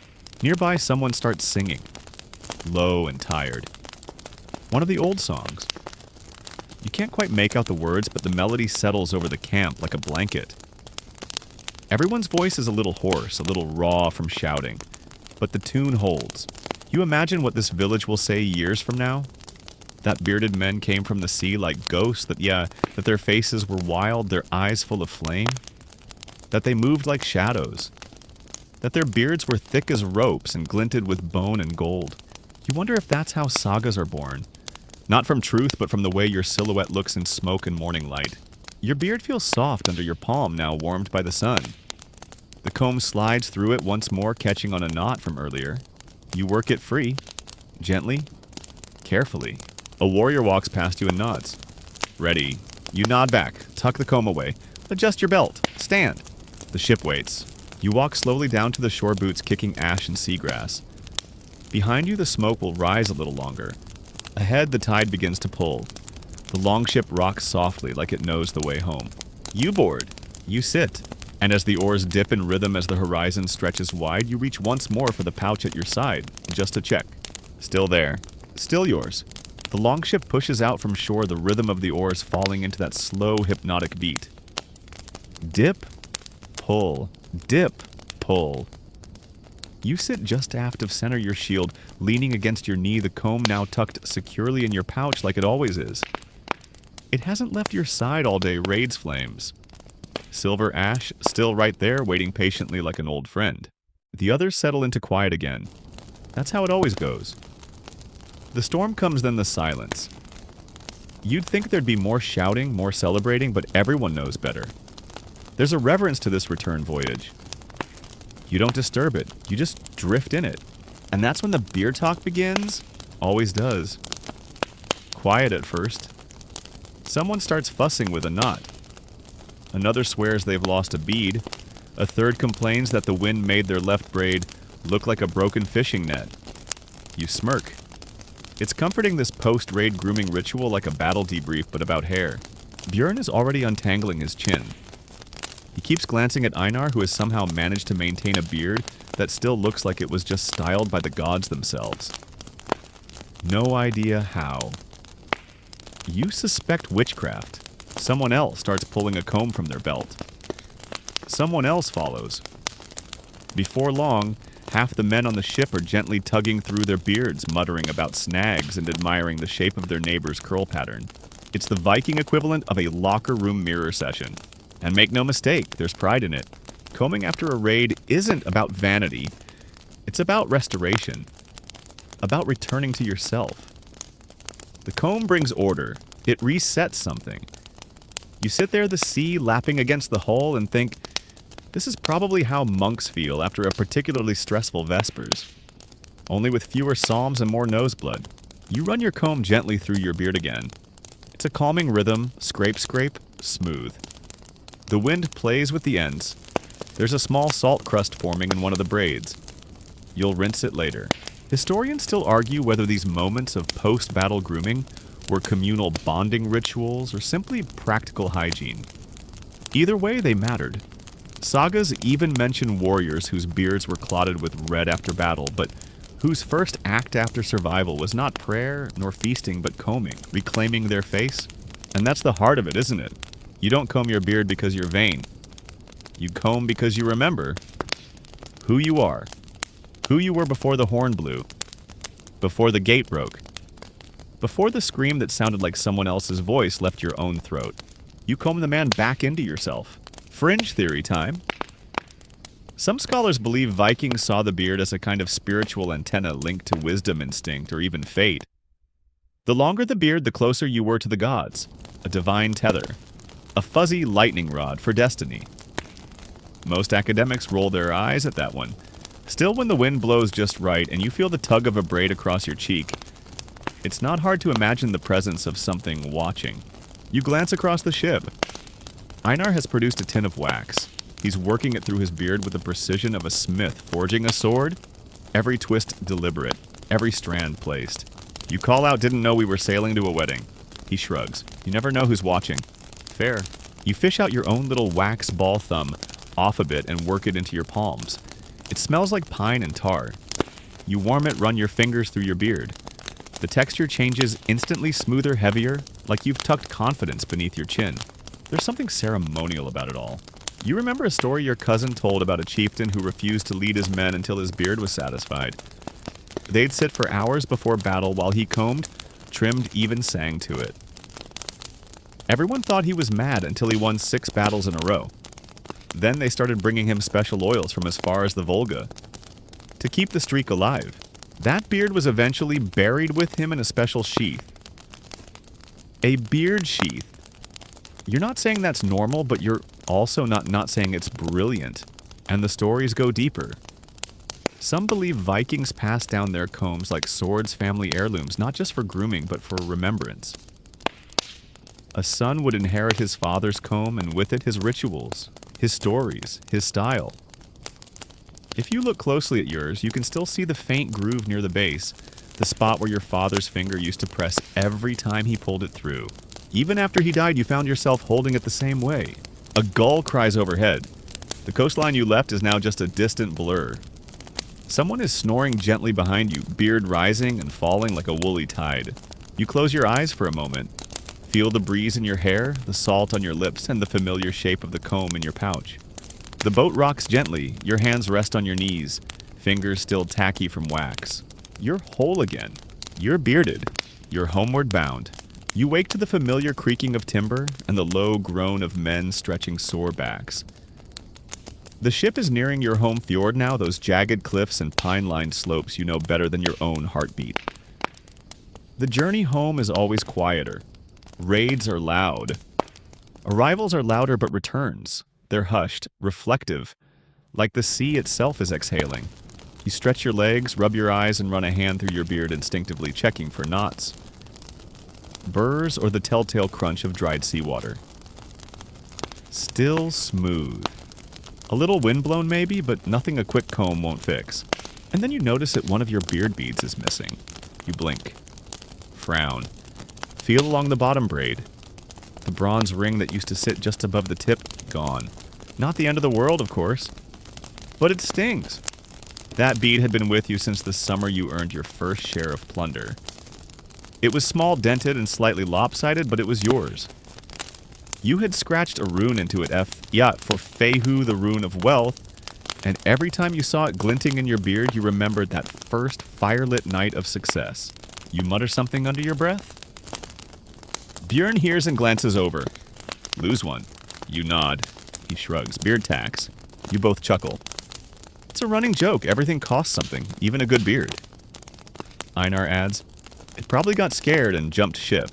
Nearby, someone starts singing, low and tired. One of the old songs. You can't quite make out the words, but the melody settles over the camp like a blanket. Everyone's voice is a little hoarse, a little raw from shouting, but the tune holds. You imagine what this village will say years from now? That bearded men came from the sea like ghosts, that their faces were wild, their eyes full of flame, that they moved like shadows, that their beards were thick as ropes and glinted with bone and gold. You wonder if that's how sagas are born. Not from truth, but from the way your silhouette looks in smoke and morning light. Your beard feels soft under your palm, now warmed by the sun. The comb slides through it once more, catching on a knot from earlier. You work it free, gently, carefully. A warrior walks past you and nods. Ready. You nod back, tuck the comb away, adjust your belt, stand. The ship waits. You walk slowly down to the shore boots kicking ash and seagrass. Behind you, the smoke will rise a little longer. Ahead, the tide begins to pull. The longship rocks softly like it knows the way home. You board. You sit. And as the oars dip in rhythm as the horizon stretches wide, you reach once more for the pouch at your side, just to check. Still there. Still yours. The longship pushes out from shore, the rhythm of the oars falling into that slow, hypnotic beat. Dip, pull, dip, pull. You sit just aft of center your shield, leaning against your knee, the comb now tucked securely in your pouch like it always is. It hasn't left your side all day, raids flames. Silver ash, still right there, waiting patiently like an old friend. The others settle into quiet again. That's how it always goes. The storm comes, then the silence. You'd think there'd be more shouting, more celebrating, but everyone knows better. There's a reverence to this return voyage. You don't disturb it, you just drift in it. And that's when the beer talk begins. Always does. Quiet at first. Someone starts fussing with a knot. Another swears they've lost a bead. A third complains that the wind made their left braid look like a broken fishing net. You smirk. It's comforting, this post-raid grooming ritual, like a battle debrief but about hair. Björn is already untangling his chin. He keeps glancing at Einar, who has somehow managed to maintain a beard that still looks like it was just styled by the gods themselves. No idea how. You suspect witchcraft. Someone else starts pulling a comb from their belt. Someone else follows. Before long, half the men on the ship are gently tugging through their beards, muttering about snags and admiring the shape of their neighbor's curl pattern. It's the Viking equivalent of a locker room mirror session. And make no mistake, there's pride in it. Combing after a raid isn't about vanity. It's about restoration. About returning to yourself. The comb brings order. It resets something. You sit there, the sea lapping against the hull, and think, this is probably how monks feel after a particularly stressful Vespers. Only with fewer psalms and more noseblood. You run your comb gently through your beard again. It's a calming rhythm, scrape, scrape, smooth. The wind plays with the ends. There's a small salt crust forming in one of the braids. You'll rinse it later. Historians still argue whether these moments of post-battle grooming were communal bonding rituals or simply practical hygiene. Either way, they mattered. Sagas even mention warriors whose beards were clotted with red after battle, but whose first act after survival was not prayer nor feasting but combing, reclaiming their face. And that's the heart of it, isn't it? You don't comb your beard because you're vain. You comb because you remember who you are. Who you were before the horn blew. Before the gate broke. Before the scream that sounded like someone else's voice left your own throat. You comb the man back into yourself. Fringe theory time. Some scholars believe Vikings saw the beard as a kind of spiritual antenna linked to wisdom instinct or even fate. The longer the beard, the closer you were to the gods. A divine tether. A fuzzy lightning rod for destiny. Most academics roll their eyes at that one. Still, when the wind blows just right and you feel the tug of a braid across your cheek, it's not hard to imagine the presence of something watching. You glance across the ship. Einar has produced a tin of wax. He's working it through his beard with the precision of a smith forging a sword. Every twist deliberate, every strand placed. You call out, "Didn't know we were sailing to a wedding." He shrugs. You never know who's watching. Fair. You fish out your own little wax ball thumb off a bit and work it into your palms. It smells like pine and tar. You warm it, run your fingers through your beard. The texture changes instantly smoother, heavier, like you've tucked confidence beneath your chin. There's something ceremonial about it all. You remember a story your cousin told about a chieftain who refused to lead his men until his beard was satisfied. They'd sit for hours before battle while he combed, trimmed, even sang to it. Everyone thought he was mad until he won 6 battles in a row. Then they started bringing him special oils from as far as the Volga to keep the streak alive. That beard was eventually buried with him in a special sheath. A beard sheath. You're not saying that's normal, but you're also not saying it's brilliant. And the stories go deeper. Some believe Vikings passed down their combs like swords, family heirlooms, not just for grooming, but for remembrance. A son would inherit his father's comb, and with it his rituals, his stories, his style. If you look closely at yours, you can still see the faint groove near the base, the spot where your father's finger used to press every time he pulled it through. Even after he died, you found yourself holding it the same way. A gull cries overhead. The coastline you left is now just a distant blur. Someone is snoring gently behind you, beard rising and falling like a woolly tide. You close your eyes for a moment. Feel the breeze in your hair, the salt on your lips, and the familiar shape of the comb in your pouch. The boat rocks gently, your hands rest on your knees, fingers still tacky from wax. You're whole again. You're bearded. You're homeward bound. You wake to the familiar creaking of timber and the low groan of men stretching sore backs. The ship is nearing your home fjord now, those jagged cliffs and pine-lined slopes you know better than your own heartbeat. The journey home is always quieter. Raids are loud. Arrivals are louder, but returns. They're hushed, reflective, like the sea itself is exhaling. You stretch your legs, rub your eyes, and run a hand through your beard instinctively, checking for knots, burrs, or the telltale crunch of dried seawater. Still smooth. A little windblown maybe, but nothing a quick comb won't fix. And then you notice that one of your beard beads is missing. You blink. Frown. Feel along the bottom braid. The bronze ring that used to sit just above the tip, gone. Not the end of the world, of course. But it stings. That bead had been with you since the summer you earned your first share of plunder. It was small, dented, and slightly lopsided, but it was yours. You had scratched a rune into it, for Fehu, the rune of wealth, and every time you saw it glinting in your beard, you remembered that first firelit night of success. You mutter something under your breath? Björn hears and glances over. Lose one. You nod. He shrugs. Beard tax. You both chuckle. It's a running joke. Everything costs something, even a good beard. Einar adds, it probably got scared and jumped ship.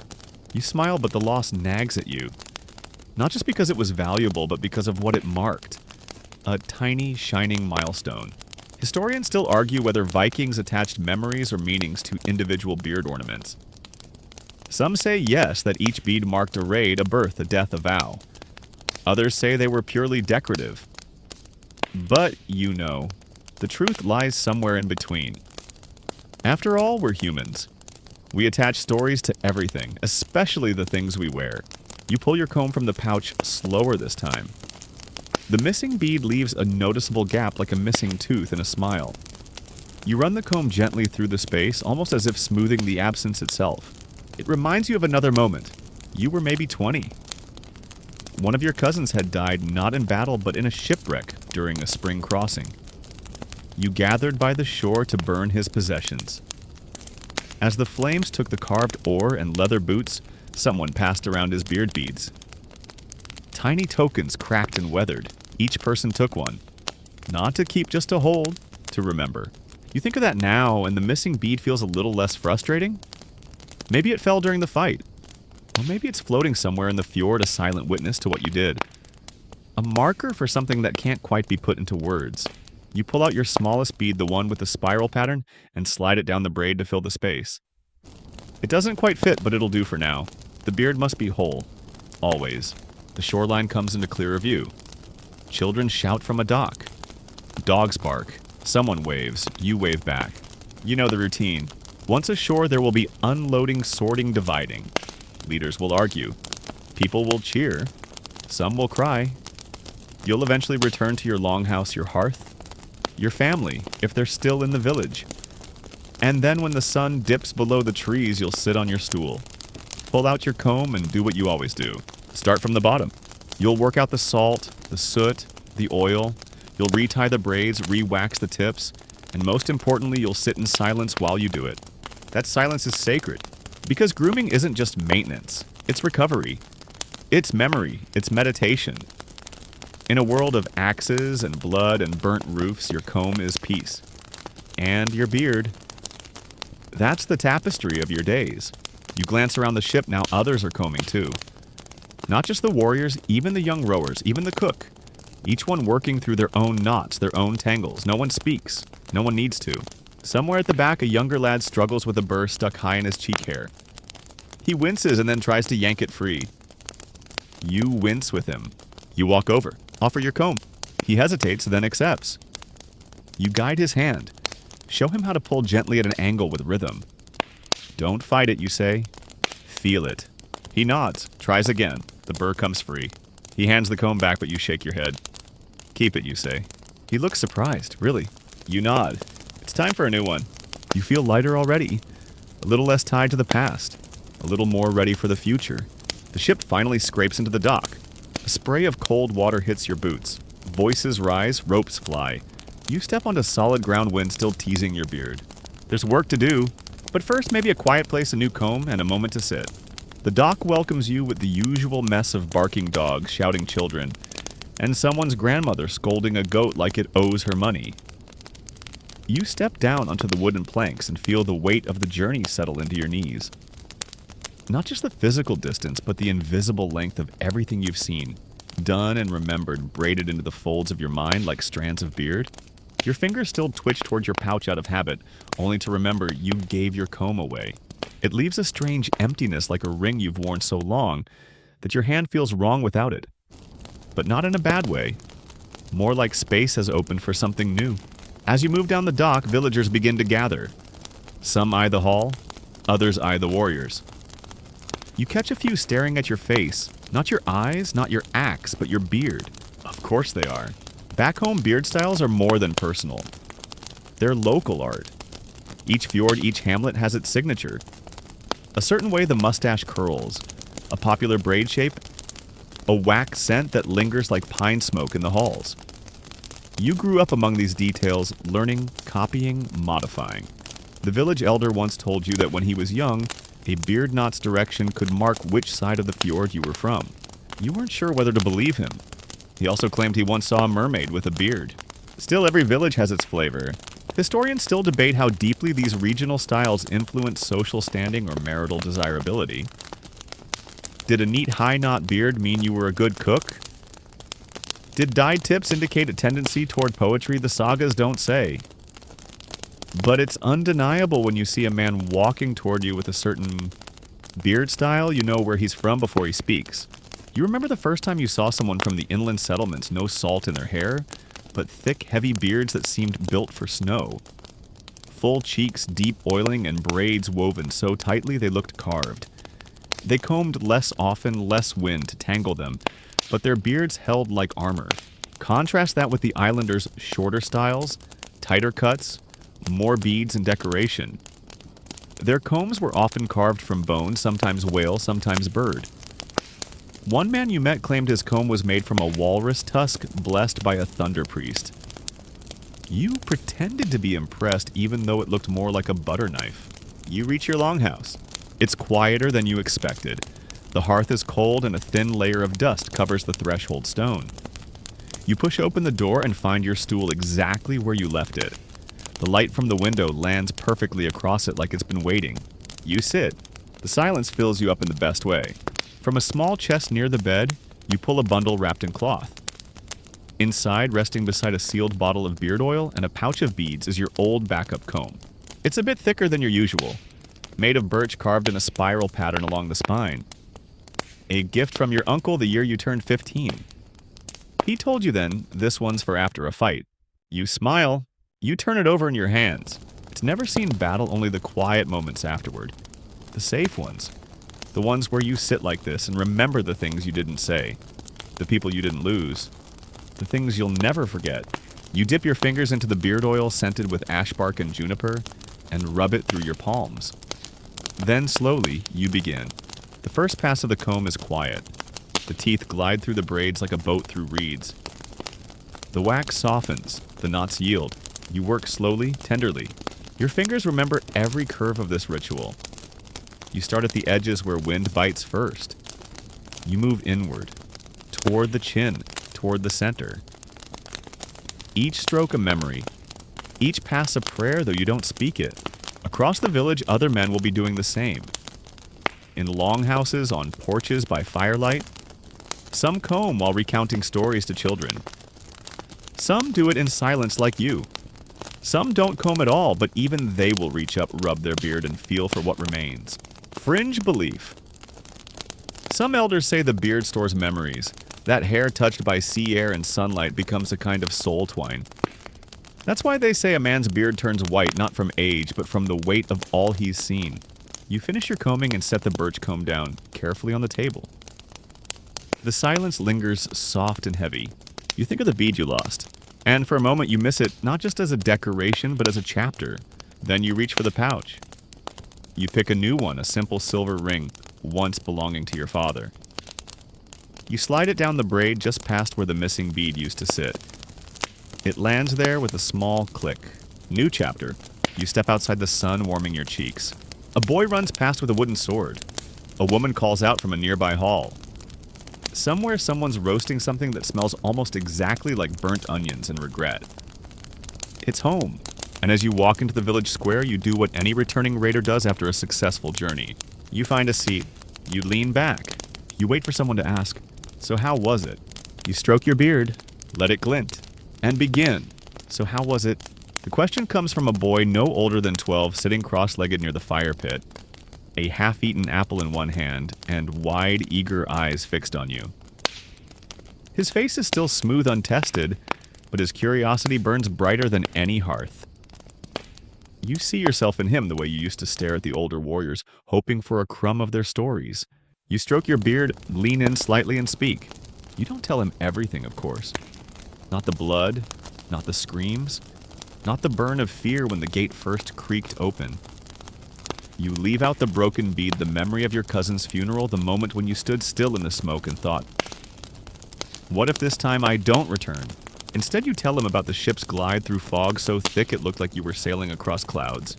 You smile, but the loss nags at you. Not just because it was valuable, but because of what it marked. A tiny, shining milestone. Historians still argue whether Vikings attached memories or meanings to individual beard ornaments. Some say yes, that each bead marked a raid, a birth, a death, a vow. Others say they were purely decorative. But, you know, the truth lies somewhere in between. After all, we're humans. We attach stories to everything, especially the things we wear. You pull your comb from the pouch slower this time. The missing bead leaves a noticeable gap like a missing tooth in a smile. You run the comb gently through the space, almost as if smoothing the absence itself. It reminds you of another moment. You were maybe 20. One of your cousins had died not in battle but in a shipwreck during a spring crossing. You gathered by the shore to burn his possessions. As the flames took the carved oar and leather boots, someone passed around his beard beads. Tiny tokens cracked and weathered. Each person took one. Not to keep, just to hold, to remember. You think of that now, and the missing bead feels a little less frustrating? Maybe it fell during the fight. Or maybe it's floating somewhere in the fjord, a silent witness to what you did. A marker for something that can't quite be put into words. You pull out your smallest bead, the one with the spiral pattern, and slide it down the braid to fill the space. It doesn't quite fit, but it'll do for now. The beard must be whole. Always. The shoreline comes into clearer view. Children shout from a dock. Dogs bark. Someone waves. You wave back. You know the routine. Once ashore, there will be unloading, sorting, dividing. Leaders will argue. People will cheer. Some will cry. You'll eventually return to your longhouse, your hearth. your family, if they're still in the village. And then when the sun dips below the trees, you'll sit on your stool. Pull out your comb and do what you always do. Start from the bottom. You'll work out the salt, the soot, the oil. You'll retie the braids, re-wax the tips, and most importantly, you'll sit in silence while you do it. That silence is sacred, because grooming isn't just maintenance, it's recovery. It's memory, it's meditation. In a world of axes and blood and burnt roofs, your comb is peace. And your beard, that's the tapestry of your days. You glance around the ship, now others are combing too. Not just the warriors, even the young rowers, even the cook. Each one working through their own knots, their own tangles. No one speaks. No one needs to. Somewhere at the back, a younger lad struggles with a burr stuck high in his cheek hair. He winces and then tries to yank it free. You wince with him. You walk over, offer your comb. He hesitates, then accepts. You guide his hand. Show him how to pull gently at an angle with rhythm. Don't fight it, you say. Feel it. He nods, tries again. The burr comes free. He hands the comb back, but you shake your head. Keep it, you say. He looks surprised, really. You nod. It's time for a new one. You feel lighter already. A little less tied to the past. A little more ready for the future. The ship finally scrapes into the dock. A spray of cold water hits your boots. Voices rise, ropes fly. You step onto solid ground, wind still teasing your beard. There's work to do, but first maybe a quiet place, a new comb, and a moment to sit. The dock welcomes you with the usual mess of barking dogs, shouting children, and someone's grandmother scolding a goat like it owes her money. You step down onto the wooden planks and feel the weight of the journey settle into your knees. Not just the physical distance, but the invisible length of everything you've seen, done and remembered, braided into the folds of your mind like strands of beard. Your fingers still twitch towards your pouch out of habit, only to remember you gave your comb away. It leaves a strange emptiness like a ring you've worn so long that your hand feels wrong without it. But not in a bad way. More like space has opened for something new. As you move down the dock, villagers begin to gather. Some eye the hall, others eye the warriors. You catch a few staring at your face. Not your eyes, not your axe, but your beard. Of course they are. Back home, beard styles are more than personal. They're local art. Each fjord, each hamlet has its signature. A certain way the mustache curls, a popular braid shape, a wax scent that lingers like pine smoke in the halls. You grew up among these details, learning, copying, modifying. The village elder once told you that when he was young, a beard knot's direction could mark which side of the fjord you were from. You weren't sure whether to believe him. He also claimed he once saw a mermaid with a beard. Still, every village has its flavor. Historians still debate how deeply these regional styles influence social standing or marital desirability. Did a neat high-knot beard mean you were a good cook? Did dyed tips indicate a tendency toward poetry? The sagas don't say. But it's undeniable when you see a man walking toward you with a certain beard style, you know where he's from before he speaks. You remember the first time you saw someone from the inland settlements, no salt in their hair, but thick, heavy beards that seemed built for snow. Full cheeks, deep oiling, and braids woven so tightly they looked carved. They combed less often, less wind to tangle them, but their beards held like armor. Contrast that with the islanders' shorter styles, tighter cuts, more beads and decoration. Their combs were often carved from bone, sometimes whale, sometimes bird. One man you met claimed his comb was made from a walrus tusk blessed by a thunder priest. You pretended to be impressed even though it looked more like a butter knife. You reach your longhouse. It's quieter than you expected. The hearth is cold and a thin layer of dust covers the threshold stone. You push open the door and find your stool exactly where you left it. The light from the window lands perfectly across it like it's been waiting. You sit. The silence fills you up in the best way. From a small chest near the bed, you pull a bundle wrapped in cloth. Inside, resting beside a sealed bottle of beard oil and a pouch of beads, is your old backup comb. It's a bit thicker than your usual, made of birch carved in a spiral pattern along the spine. A gift from your uncle the year you turned 15. He told you then, this one's for after a fight. You smile. You turn it over in your hands. It's never seen battle, only the quiet moments afterward. The safe ones. The ones where you sit like this and remember the things you didn't say. The people you didn't lose. The things you'll never forget. You dip your fingers into the beard oil scented with ash bark and juniper and rub it through your palms. Then slowly, you begin. The first pass of the comb is quiet. The teeth glide through the braids like a boat through reeds. The wax softens, the knots yield. You work slowly, tenderly. Your fingers remember every curve of this ritual. You start at the edges where wind bites first. You move inward, toward the chin, toward the center. Each stroke a memory. Each pass a prayer, though you don't speak it. Across the village, other men will be doing the same. In longhouses, on porches by firelight. Some comb while recounting stories to children. Some do it in silence like you. Some don't comb at all, but even they will reach up, rub their beard, and feel for what remains. Fringe belief. Some elders say the beard stores memories. That hair touched by sea air and sunlight becomes a kind of soul twine. That's why they say a man's beard turns white not from age, but from the weight of all he's seen. You finish your combing and set the birch comb down, carefully on the table. The silence lingers soft and heavy. You think of the bead you lost, and for a moment you miss it not just as a decoration, but as a chapter. Then you reach for the pouch. You pick a new one, a simple silver ring, once belonging to your father. You slide it down the braid just past where the missing bead used to sit. It lands there with a small click. New chapter. You step outside the sun, warming your cheeks. A boy runs past with a wooden sword. A woman calls out from a nearby hall. Somewhere someone's roasting something that smells almost exactly like burnt onions and regret. It's home. And as you walk into the village square, you do what any returning raider does after a successful journey. You find a seat. You lean back. You wait for someone to ask, "So how was it?" You stroke your beard, let it glint, and begin. "So how was it?" The question comes from a boy no older than 12 sitting cross-legged near the fire pit, a half-eaten apple in one hand, and wide, eager eyes fixed on you. His face is still smooth, untested, but his curiosity burns brighter than any hearth. You see yourself in him the way you used to stare at the older warriors, hoping for a crumb of their stories. You stroke your beard, lean in slightly, and speak. You don't tell him everything, of course. Not the blood, not the screams, not the burn of fear when the gate first creaked open. You leave out the broken bead, the memory of your cousin's funeral, the moment when you stood still in the smoke and thought, "What if this time I don't return?" Instead, you tell him about the ship's glide through fog so thick it looked like you were sailing across clouds.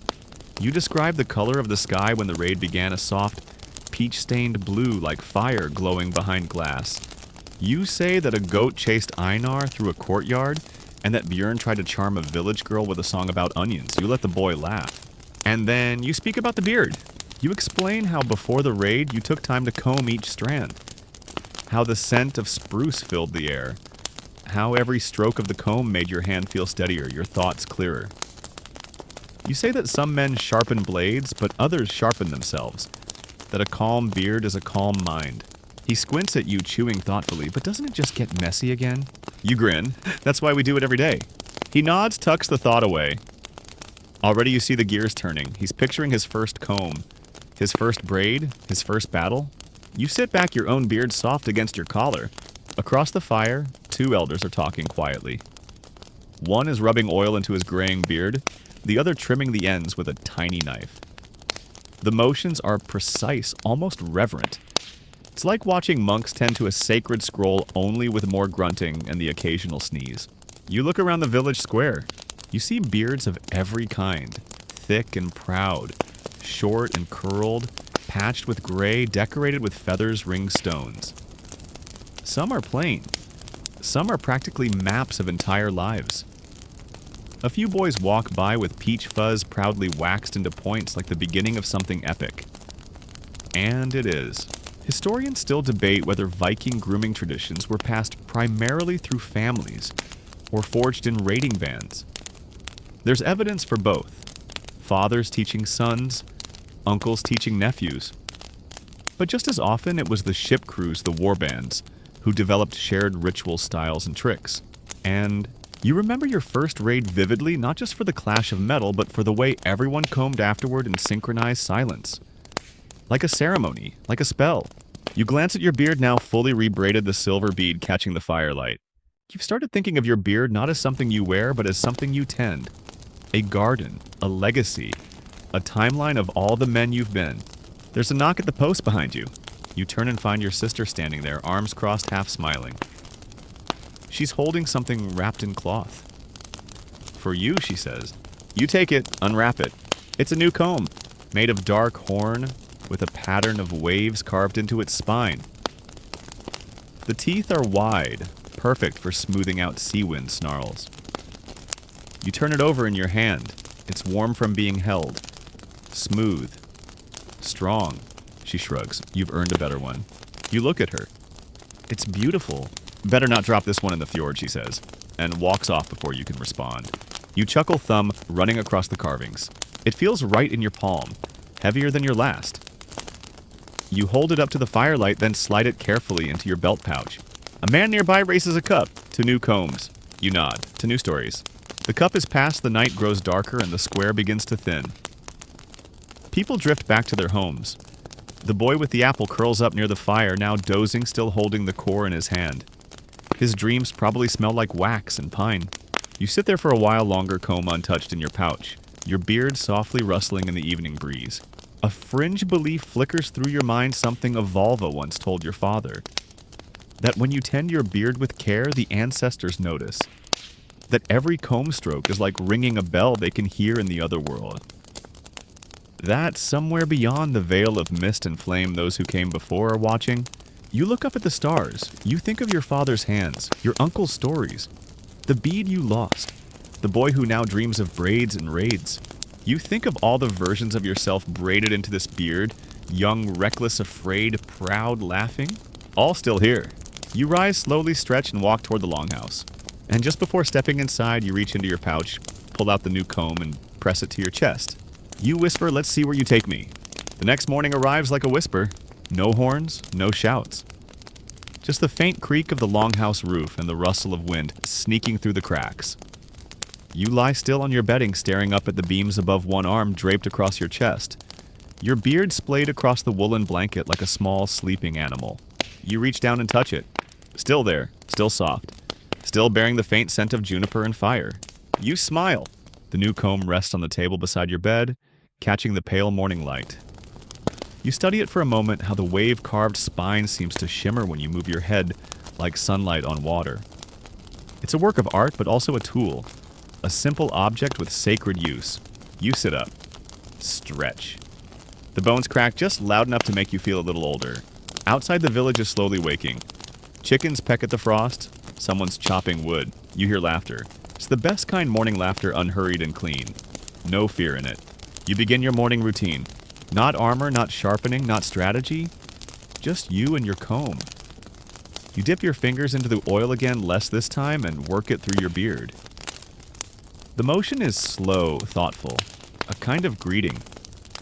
You describe the color of the sky when the raid began, a soft, peach-stained blue like fire glowing behind glass. You say that a goat chased Einar through a courtyard, and that Björn tried to charm a village girl with a song about onions. You let the boy laugh. And then you speak about the beard. You explain how before the raid you took time to comb each strand. How the scent of spruce filled the air. How every stroke of the comb made your hand feel steadier, your thoughts clearer. You say that some men sharpen blades, but others sharpen themselves. That a calm beard is a calm mind. He squints at you, chewing thoughtfully, but doesn't it just get messy again? You grin. That's why we do it every day. He nods, tucks the thought away. Already you see the gears turning. He's picturing his first comb, his first braid, his first battle. You sit back, your own beard soft against your collar. Across the fire, two elders are talking quietly. One is rubbing oil into his graying beard, the other trimming the ends with a tiny knife. The motions are precise, almost reverent. It's like watching monks tend to a sacred scroll, only with more grunting and the occasional sneeze. You look around the village square. You see beards of every kind, thick and proud, short and curled, patched with gray, decorated with feathers, ringed stones. Some are plain. Some are practically maps of entire lives. A few boys walk by with peach fuzz proudly waxed into points like the beginning of something epic. And it is. Historians still debate whether Viking grooming traditions were passed primarily through families or forged in raiding bands. There's evidence for both. Fathers teaching sons, uncles teaching nephews. But just as often, it was the ship crews, the warbands, who developed shared ritual styles and tricks. And you remember your first raid vividly, not just for the clash of metal, but for the way everyone combed afterward in synchronized silence. Like a ceremony, like a spell. You glance at your beard now fully rebraided, the silver bead catching the firelight. You've started thinking of your beard not as something you wear, but as something you tend. A garden, a legacy, a timeline of all the men you've been. There's a knock at the post behind you. You turn and find your sister standing there, arms crossed, half smiling. She's holding something wrapped in cloth. For you, she says. You take it, unwrap it. It's a new comb, made of dark horn with a pattern of waves carved into its spine. The teeth are wide, perfect for smoothing out sea wind snarls. You turn it over in your hand. It's warm from being held. Smooth. Strong. She shrugs. You've earned a better one. You look at her. It's beautiful. Better not drop this one in the fjord, she says, and walks off before you can respond. You chuckle, thumb running across the carvings. It feels right in your palm, heavier than your last. You hold it up to the firelight, then slide it carefully into your belt pouch. A man nearby races a cup to new combs. You nod to new stories. The cup is passed, the night grows darker, and the square begins to thin. People drift back to their homes. The boy with the apple curls up near the fire, now dozing, still holding the core in his hand. His dreams probably smell like wax and pine. You sit there for a while longer, comb untouched in your pouch, your beard softly rustling in the evening breeze. A fringe belief flickers through your mind, something Evolva once told your father. That when you tend your beard with care, the ancestors notice. That every comb stroke is like ringing a bell they can hear in the other world. That somewhere beyond the veil of mist and flame those who came before are watching. You look up at the stars. You think of your father's hands, your uncle's stories, the bead you lost, the boy who now dreams of braids and raids. You think of all the versions of yourself braided into this beard, young, reckless, afraid, proud, laughing, all still here. You rise slowly, stretch, and walk toward the longhouse. And just before stepping inside, you reach into your pouch, pull out the new comb, and press it to your chest. You whisper, "Let's see where you take me." The next morning arrives like a whisper. No horns, no shouts. Just the faint creak of the longhouse roof and the rustle of wind sneaking through the cracks. You lie still on your bedding, staring up at the beams above one arm draped across your chest. Your beard splayed across the woolen blanket like a small sleeping animal. You reach down and touch it. Still there, still soft. Still bearing the faint scent of juniper and fire. You smile. The new comb rests on the table beside your bed, catching the pale morning light. You study it for a moment, how the wave-carved spine seems to shimmer when you move your head like sunlight on water. It's a work of art, but also a tool. A simple object with sacred use. You sit up. Stretch. The bones crack just loud enough to make you feel a little older. Outside, the village is slowly waking. Chickens peck at the frost. Someone's chopping wood. You hear laughter. It's the best kind morning laughter, unhurried and clean. No fear in it. You begin your morning routine. Not armor, not sharpening, not strategy. Just you and your comb. You dip your fingers into the oil again, less this time, and work it through your beard. The motion is slow, thoughtful. A kind of greeting.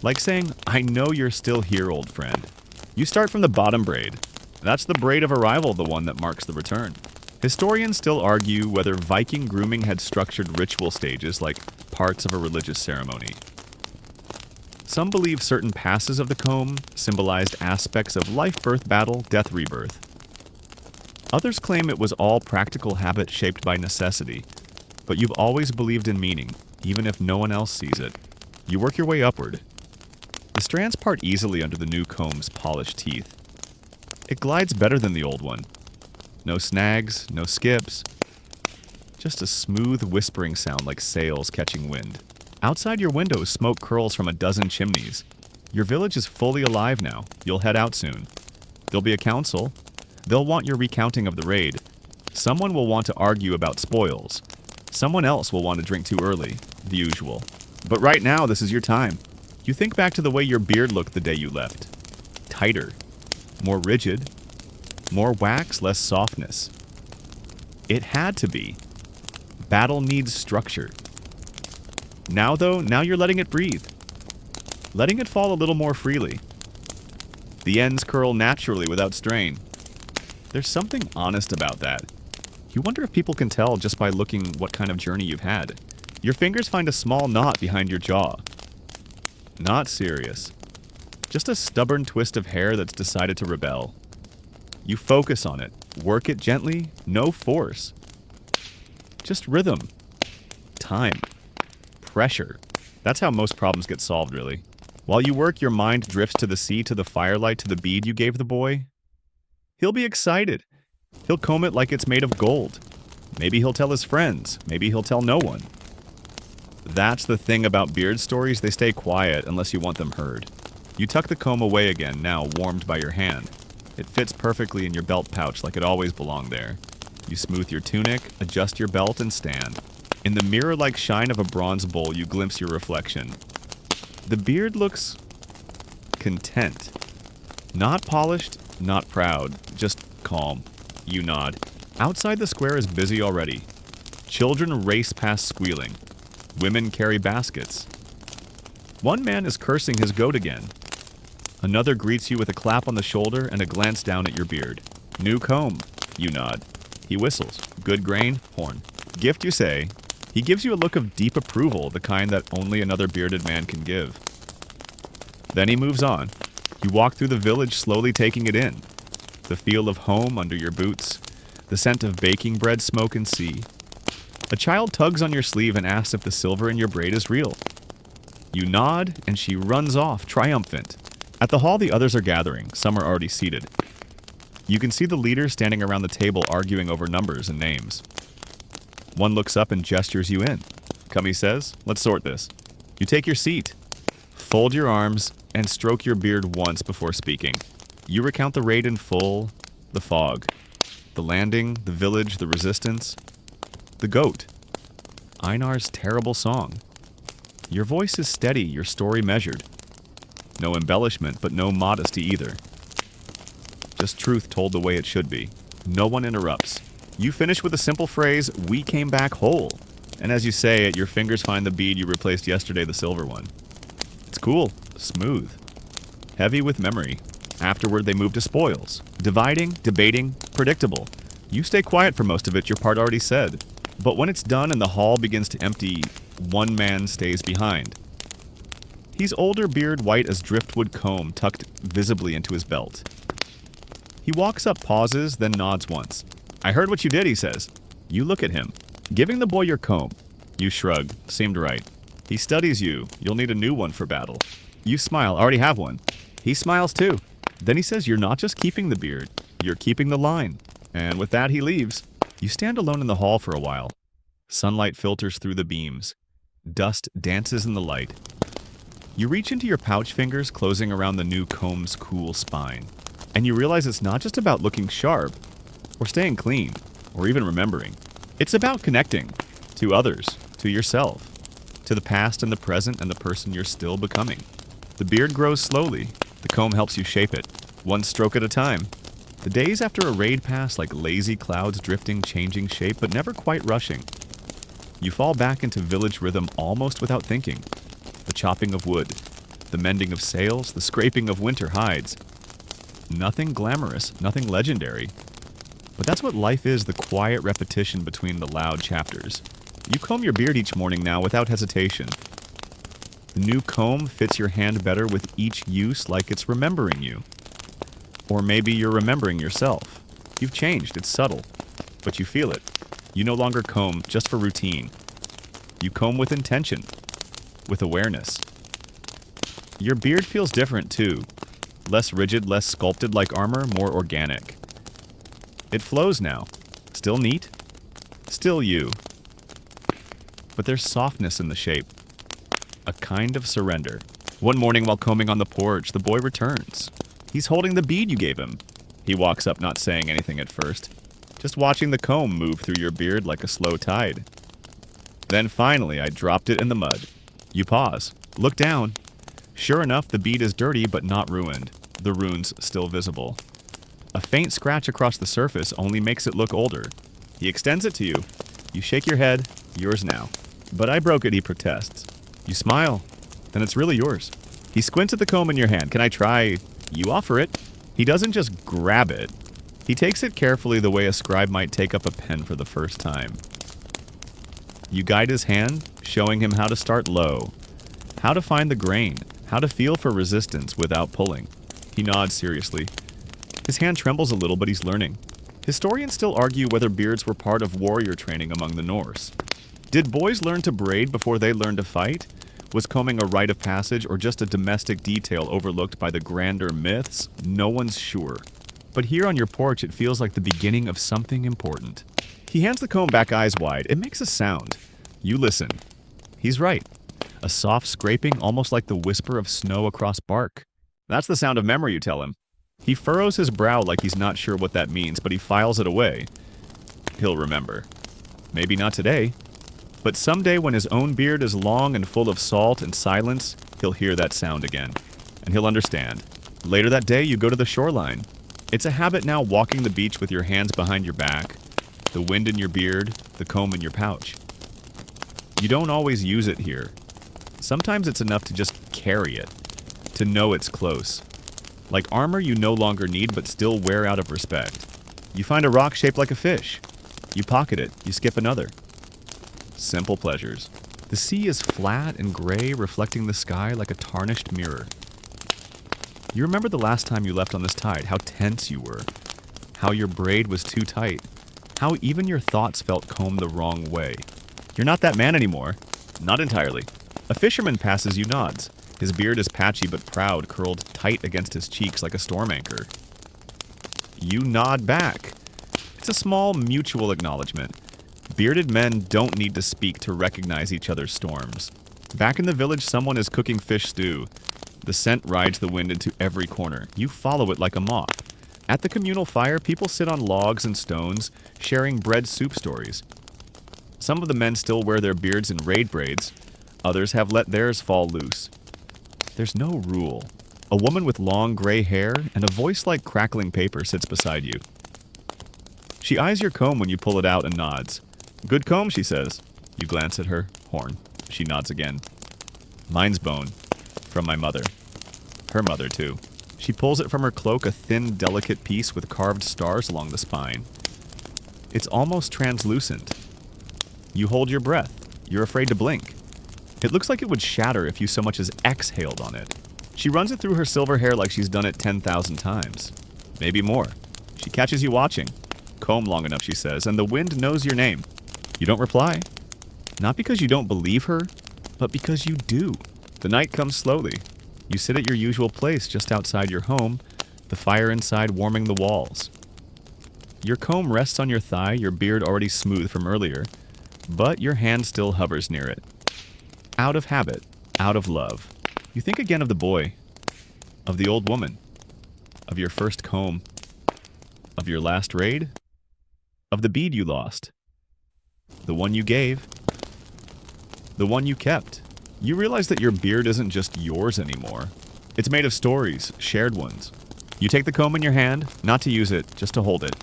Like saying, "I know you're still here, old friend." You start from the bottom braid. That's the braid of arrival, the one that marks the return. Historians still argue whether Viking grooming had structured ritual stages like parts of a religious ceremony. Some believe certain passes of the comb symbolized aspects of life, birth, battle, death, rebirth. Others claim it was all practical habit shaped by necessity, but you've always believed in meaning, even if no one else sees it. You work your way upward. The strands part easily under the new comb's polished teeth. It glides better than the old one. No snags, no skips. Just a smooth whispering sound like sails catching wind. Outside your window, smoke curls from a dozen chimneys. Your village is fully alive now. You'll head out soon. There'll be a council. They'll want your recounting of the raid. Someone will want to argue about spoils. Someone else will want to drink too early, the usual. But right now, this is your time. You think back to the way your beard looked the day you left. Tighter. More rigid. More wax, less softness. It had to be. Battle needs structure. Now, though, you're letting it breathe. Letting it fall a little more freely. The ends curl naturally without strain. There's something honest about that. You wonder if people can tell just by looking what kind of journey you've had. Your fingers find a small knot behind your jaw. Not serious. Just a stubborn twist of hair that's decided to rebel. You focus on it. Work it gently, no force. Just rhythm. Time. Pressure. That's how most problems get solved, really. While you work, your mind drifts to the sea, to the firelight, to the bead you gave the boy. He'll be excited. He'll comb it like it's made of gold. Maybe he'll tell his friends. Maybe he'll tell no one. That's the thing about beard stories, they stay quiet unless you want them heard. You tuck the comb away again, now warmed by your hand. It fits perfectly in your belt pouch like it always belonged there. You smooth your tunic, adjust your belt, and stand. In the mirror-like shine of a bronze bowl, you glimpse your reflection. The beard looks content. Not polished, not proud, just calm. You nod. Outside the square is busy already. Children race past squealing. Women carry baskets. One man is cursing his goat again. Another greets you with a clap on the shoulder and a glance down at your beard. New comb. You nod. He whistles. Good grain, horn. Gift, you say. He gives you a look of deep approval, the kind that only another bearded man can give. Then he moves on. You walk through the village, slowly taking it in. The feel of home under your boots. The scent of baking bread, smoke, and sea. A child tugs on your sleeve and asks if the silver in your braid is real. You nod, and she runs off, triumphant. At the hall, the others are gathering. Some are already seated. You can see the leaders standing around the table arguing over numbers and names. One looks up and gestures you in. Come, he says. Let's sort this. You take your seat. Fold your arms and stroke your beard once before speaking. You recount the raid in full, the fog, the landing, the village, the resistance, the goat, Einar's terrible song. Your voice is steady, your story measured. No embellishment, but no modesty either. Just truth told the way it should be. No one interrupts. You finish with a simple phrase, "We came back whole." And as you say it, your fingers find the bead you replaced yesterday, the silver one. It's cool, smooth, heavy with memory. Afterward, they move to spoils. Dividing, debating, predictable. You stay quiet for most of it, your part already said. But when it's done and the hall begins to empty, one man stays behind. He's older, beard white as driftwood comb tucked visibly into his belt. He walks up, pauses, then nods once. I heard what you did, he says. You look at him. Giving the boy your comb. You shrug. Seemed right. He studies you. You'll need a new one for battle. You smile. Already have one. He smiles too. Then he says you're not just keeping the beard. You're keeping the line. And with that, he leaves. You stand alone in the hall for a while. Sunlight filters through the beams. Dust dances in the light. You reach into your pouch fingers, closing around the new comb's cool spine. And you realize it's not just about looking sharp, or staying clean, or even remembering. It's about connecting to others, to yourself, to the past and the present and the person you're still becoming. The beard grows slowly. The comb helps you shape it, one stroke at a time. The days after a raid pass like lazy clouds drifting, changing shape, but never quite rushing. You fall back into village rhythm almost without thinking. The chopping of wood, the mending of sails, the scraping of winter hides. Nothing glamorous, nothing legendary. But that's what life is, the quiet repetition between the loud chapters. You comb your beard each morning now without hesitation. The new comb fits your hand better with each use, like it's remembering you. Or maybe you're remembering yourself. You've changed, it's subtle, but you feel it. You no longer comb just for routine. You comb with intention, with awareness. Your beard feels different too. Less rigid, less sculpted like armor, more organic. It flows now. Still neat. Still you. But there's softness in the shape. A kind of surrender. One morning while combing on the porch, the boy returns. He's holding the bead you gave him. He walks up, not saying anything at first, just watching the comb move through your beard like a slow tide. Then finally, I dropped it in the mud. You pause. Look down. Sure enough, the bead is dirty but not ruined. The runes still visible. A faint scratch across the surface only makes it look older. He extends it to you. You shake your head. Yours now. But I broke it, he protests. You smile. Then it's really yours. He squints at the comb in your hand. Can I try? You offer it. He doesn't just grab it. He takes it carefully the way a scribe might take up a pen for the first time. You guide his hand, showing him how to start low, how to find the grain, how to feel for resistance without pulling. He nods seriously. His hand trembles a little, but he's learning. Historians still argue whether beards were part of warrior training among the Norse. Did boys learn to braid before they learned to fight? Was combing a rite of passage or just a domestic detail overlooked by the grander myths? No one's sure. But here on your porch, it feels like the beginning of something important. He hands the comb back eyes wide. It makes a sound. You listen. He's right. A soft scraping, almost like the whisper of snow across bark. That's the sound of memory, you tell him. He furrows his brow like he's not sure what that means, but he files it away. He'll remember. Maybe not today. But someday when his own beard is long and full of salt and silence, he'll hear that sound again. And he'll understand. Later that day, you go to the shoreline. It's a habit now walking the beach with your hands behind your back, the wind in your beard, the comb in your pouch. You don't always use it here. Sometimes it's enough to just carry it, to know it's close. Like armor you no longer need but still wear out of respect. You find a rock shaped like a fish. You pocket it, you skip another. Simple pleasures. The sea is flat and gray, reflecting the sky like a tarnished mirror. You remember the last time you left on this tide, how tense you were, how your braid was too tight, how even your thoughts felt combed the wrong way. You're not that man anymore. Not entirely. A fisherman passes you, nods. His beard is patchy but proud, curled tight against his cheeks like a storm anchor. You nod back. It's a small mutual acknowledgement. Bearded men don't need to speak to recognize each other's storms. Back in the village, someone is cooking fish stew. The scent rides the wind into every corner. You follow it like a moth. At the communal fire, people sit on logs and stones, sharing bread soup stories. Some of the men still wear their beards in raid braids. Others have let theirs fall loose. There's no rule. A woman with long gray hair and a voice like crackling paper sits beside you. She eyes your comb when you pull it out and nods. Good comb, she says. You glance at her. Horn. She nods again. Mine's bone. From my mother. Her mother, too. She pulls it from her cloak, a thin, delicate piece with carved stars along the spine. It's almost translucent. You hold your breath. You're afraid to blink. It looks like it would shatter if you so much as exhaled on it. She runs it through her silver hair like she's done it 10,000 times. Maybe more. She catches you watching. Comb long enough, she says, and the wind knows your name. You don't reply. Not because you don't believe her, but because you do. The night comes slowly. You sit at your usual place just outside your home, the fire inside warming the walls. Your comb rests on your thigh, your beard already smooth from earlier, but your hand still hovers near it. Out of habit, out of love. You think again of the boy, of the old woman, of your first comb, of your last raid, of the bead you lost, the one you gave, the one you kept. You realize that your beard isn't just yours anymore. It's made of stories, shared ones. You take the comb in your hand, not to use it, just to hold it,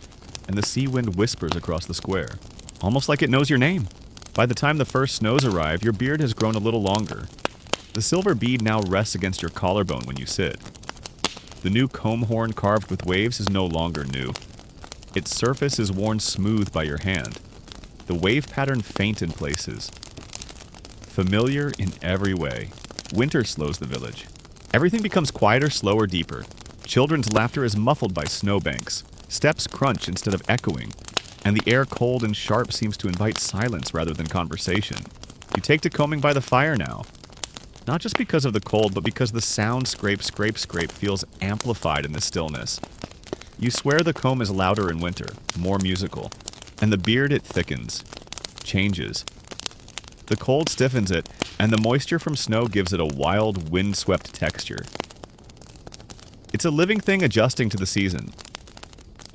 and the sea wind whispers across the square, almost like it knows your name. By the time the first snows arrive, your beard has grown a little longer. The silver bead now rests against your collarbone when you sit. The new comb horn carved with waves is no longer new. Its surface is worn smooth by your hand. The wave pattern faint in places. Familiar in every way. Winter slows the village. Everything becomes quieter, slower, deeper. Children's laughter is muffled by snowbanks. Steps crunch instead of echoing. And the air cold and sharp seems to invite silence rather than conversation. You take to combing by the fire now. Not just because of the cold, but because the sound scrape, scrape, scrape feels amplified in the stillness. You swear the comb is louder in winter, more musical. And the beard, it thickens, changes. The cold stiffens it, and the moisture from snow gives it a wild, wind-swept texture. It's a living thing adjusting to the season.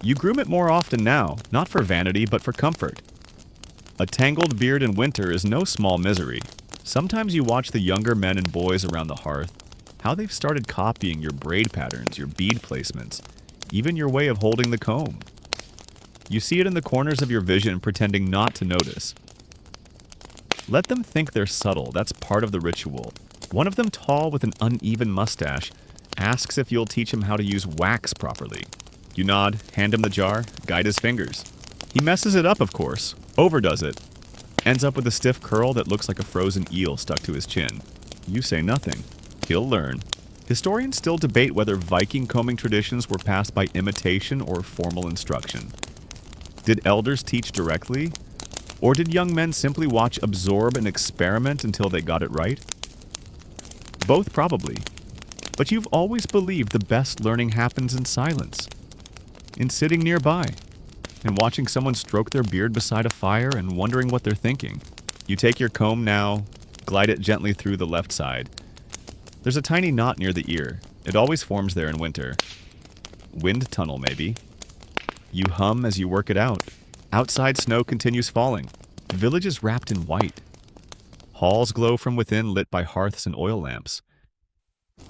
You groom it more often now, not for vanity, but for comfort. A tangled beard in winter is no small misery. Sometimes you watch the younger men and boys around the hearth, how they've started copying your braid patterns, your bead placements, even your way of holding the comb. You see it in the corners of your vision, pretending not to notice. Let them think they're subtle, that's part of the ritual. One of them, tall with an uneven mustache, asks if you'll teach him how to use wax properly. You nod, hand him the jar, guide his fingers. He messes it up, of course, overdoes it, ends up with a stiff curl that looks like a frozen eel stuck to his chin. You say nothing. He'll learn. Historians still debate whether Viking combing traditions were passed by imitation or formal instruction. Did elders teach directly? Or did young men simply watch, absorb, and experiment until they got it right? Both probably. But you've always believed the best learning happens in silence, in sitting nearby, and watching someone stroke their beard beside a fire and wondering what they're thinking. You take your comb now, glide it gently through the left side. There's a tiny knot near the ear. It always forms there in winter. Wind tunnel, maybe. You hum as you work it out. Outside snow continues falling. The village is wrapped in white. Halls glow from within, lit by hearths and oil lamps.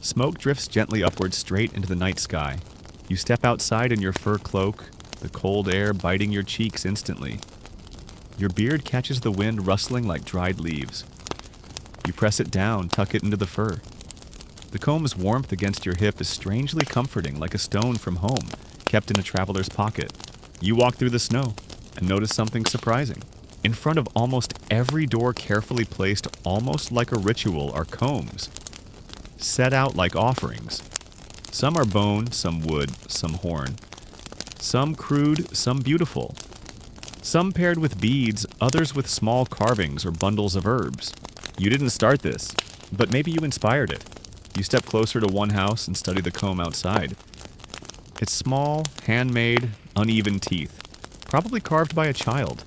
Smoke drifts gently upward straight into the night sky. You step outside in your fur cloak, the cold air biting your cheeks instantly. Your beard catches the wind rustling like dried leaves. You press it down, tuck it into the fur. The comb's warmth against your hip is strangely comforting, like a stone from home, kept in a traveler's pocket. You walk through the snow and notice something surprising. In front of almost every door, carefully placed almost like a ritual, are combs, set out like offerings. Some are bone, some wood, some horn. Some crude, some beautiful. Some paired with beads, others with small carvings or bundles of herbs. You didn't start this, but maybe you inspired it. You step closer to one house and study the comb outside. It's small, handmade, uneven teeth, probably carved by a child.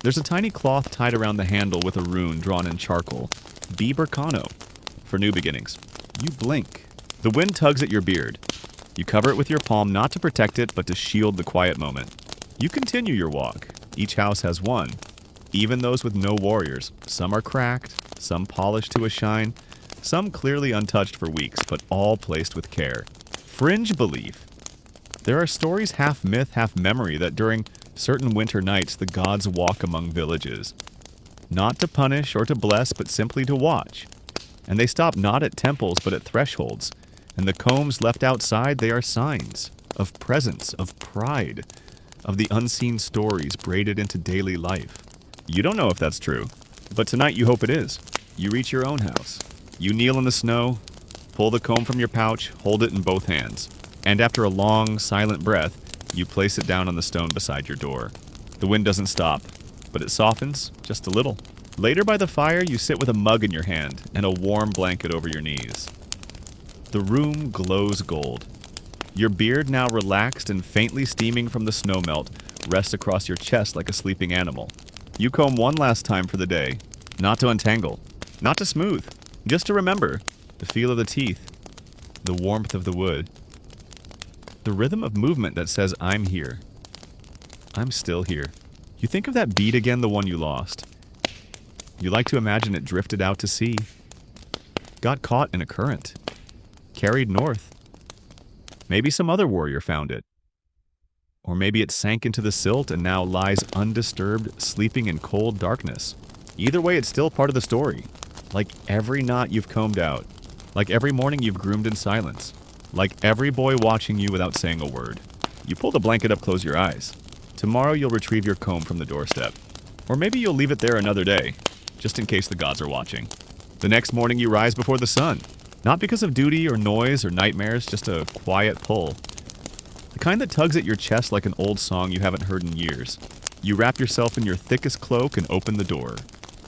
There's a tiny cloth tied around the handle with a rune drawn in charcoal. B. Burkano, for new beginnings. You blink. The wind tugs at your beard. You cover it with your palm, not to protect it, but to shield the quiet moment. You continue your walk. Each house has one, even those with no warriors. Some are cracked, some polished to a shine, some clearly untouched for weeks, but all placed with care. Fringe belief. There are stories, half myth, half memory, that during certain winter nights the gods walk among villages. Not to punish or to bless, but simply to watch. And they stop not at temples, but at thresholds. And the combs left outside, they are signs of presence, of pride, of the unseen stories braided into daily life. You don't know if that's true, but tonight you hope it is. You reach your own house. You kneel in the snow, pull the comb from your pouch, hold it in both hands. And after a long, silent breath, you place it down on the stone beside your door. The wind doesn't stop, but it softens just a little. Later by the fire, you sit with a mug in your hand and a warm blanket over your knees. The room glows gold. Your beard, now relaxed and faintly steaming from the snowmelt, rests across your chest like a sleeping animal. You comb one last time for the day, not to untangle, not to smooth, just to remember the feel of the teeth, the warmth of the wood, the rhythm of movement that says, I'm here. I'm still here. You think of that bead again, the one you lost. You like to imagine it drifted out to sea, got caught in a current, carried north. Maybe some other warrior found it. Or maybe it sank into the silt and now lies undisturbed, sleeping in cold darkness. Either way, it's still part of the story. Like every knot you've combed out. Like every morning you've groomed in silence. Like every boy watching you without saying a word. You pull the blanket up, close your eyes. Tomorrow you'll retrieve your comb from the doorstep. Or maybe you'll leave it there another day, just in case the gods are watching. The next morning you rise before the sun. Not because of duty or noise or nightmares, just a quiet pull. The kind that tugs at your chest like an old song you haven't heard in years. You wrap yourself in your thickest cloak and open the door.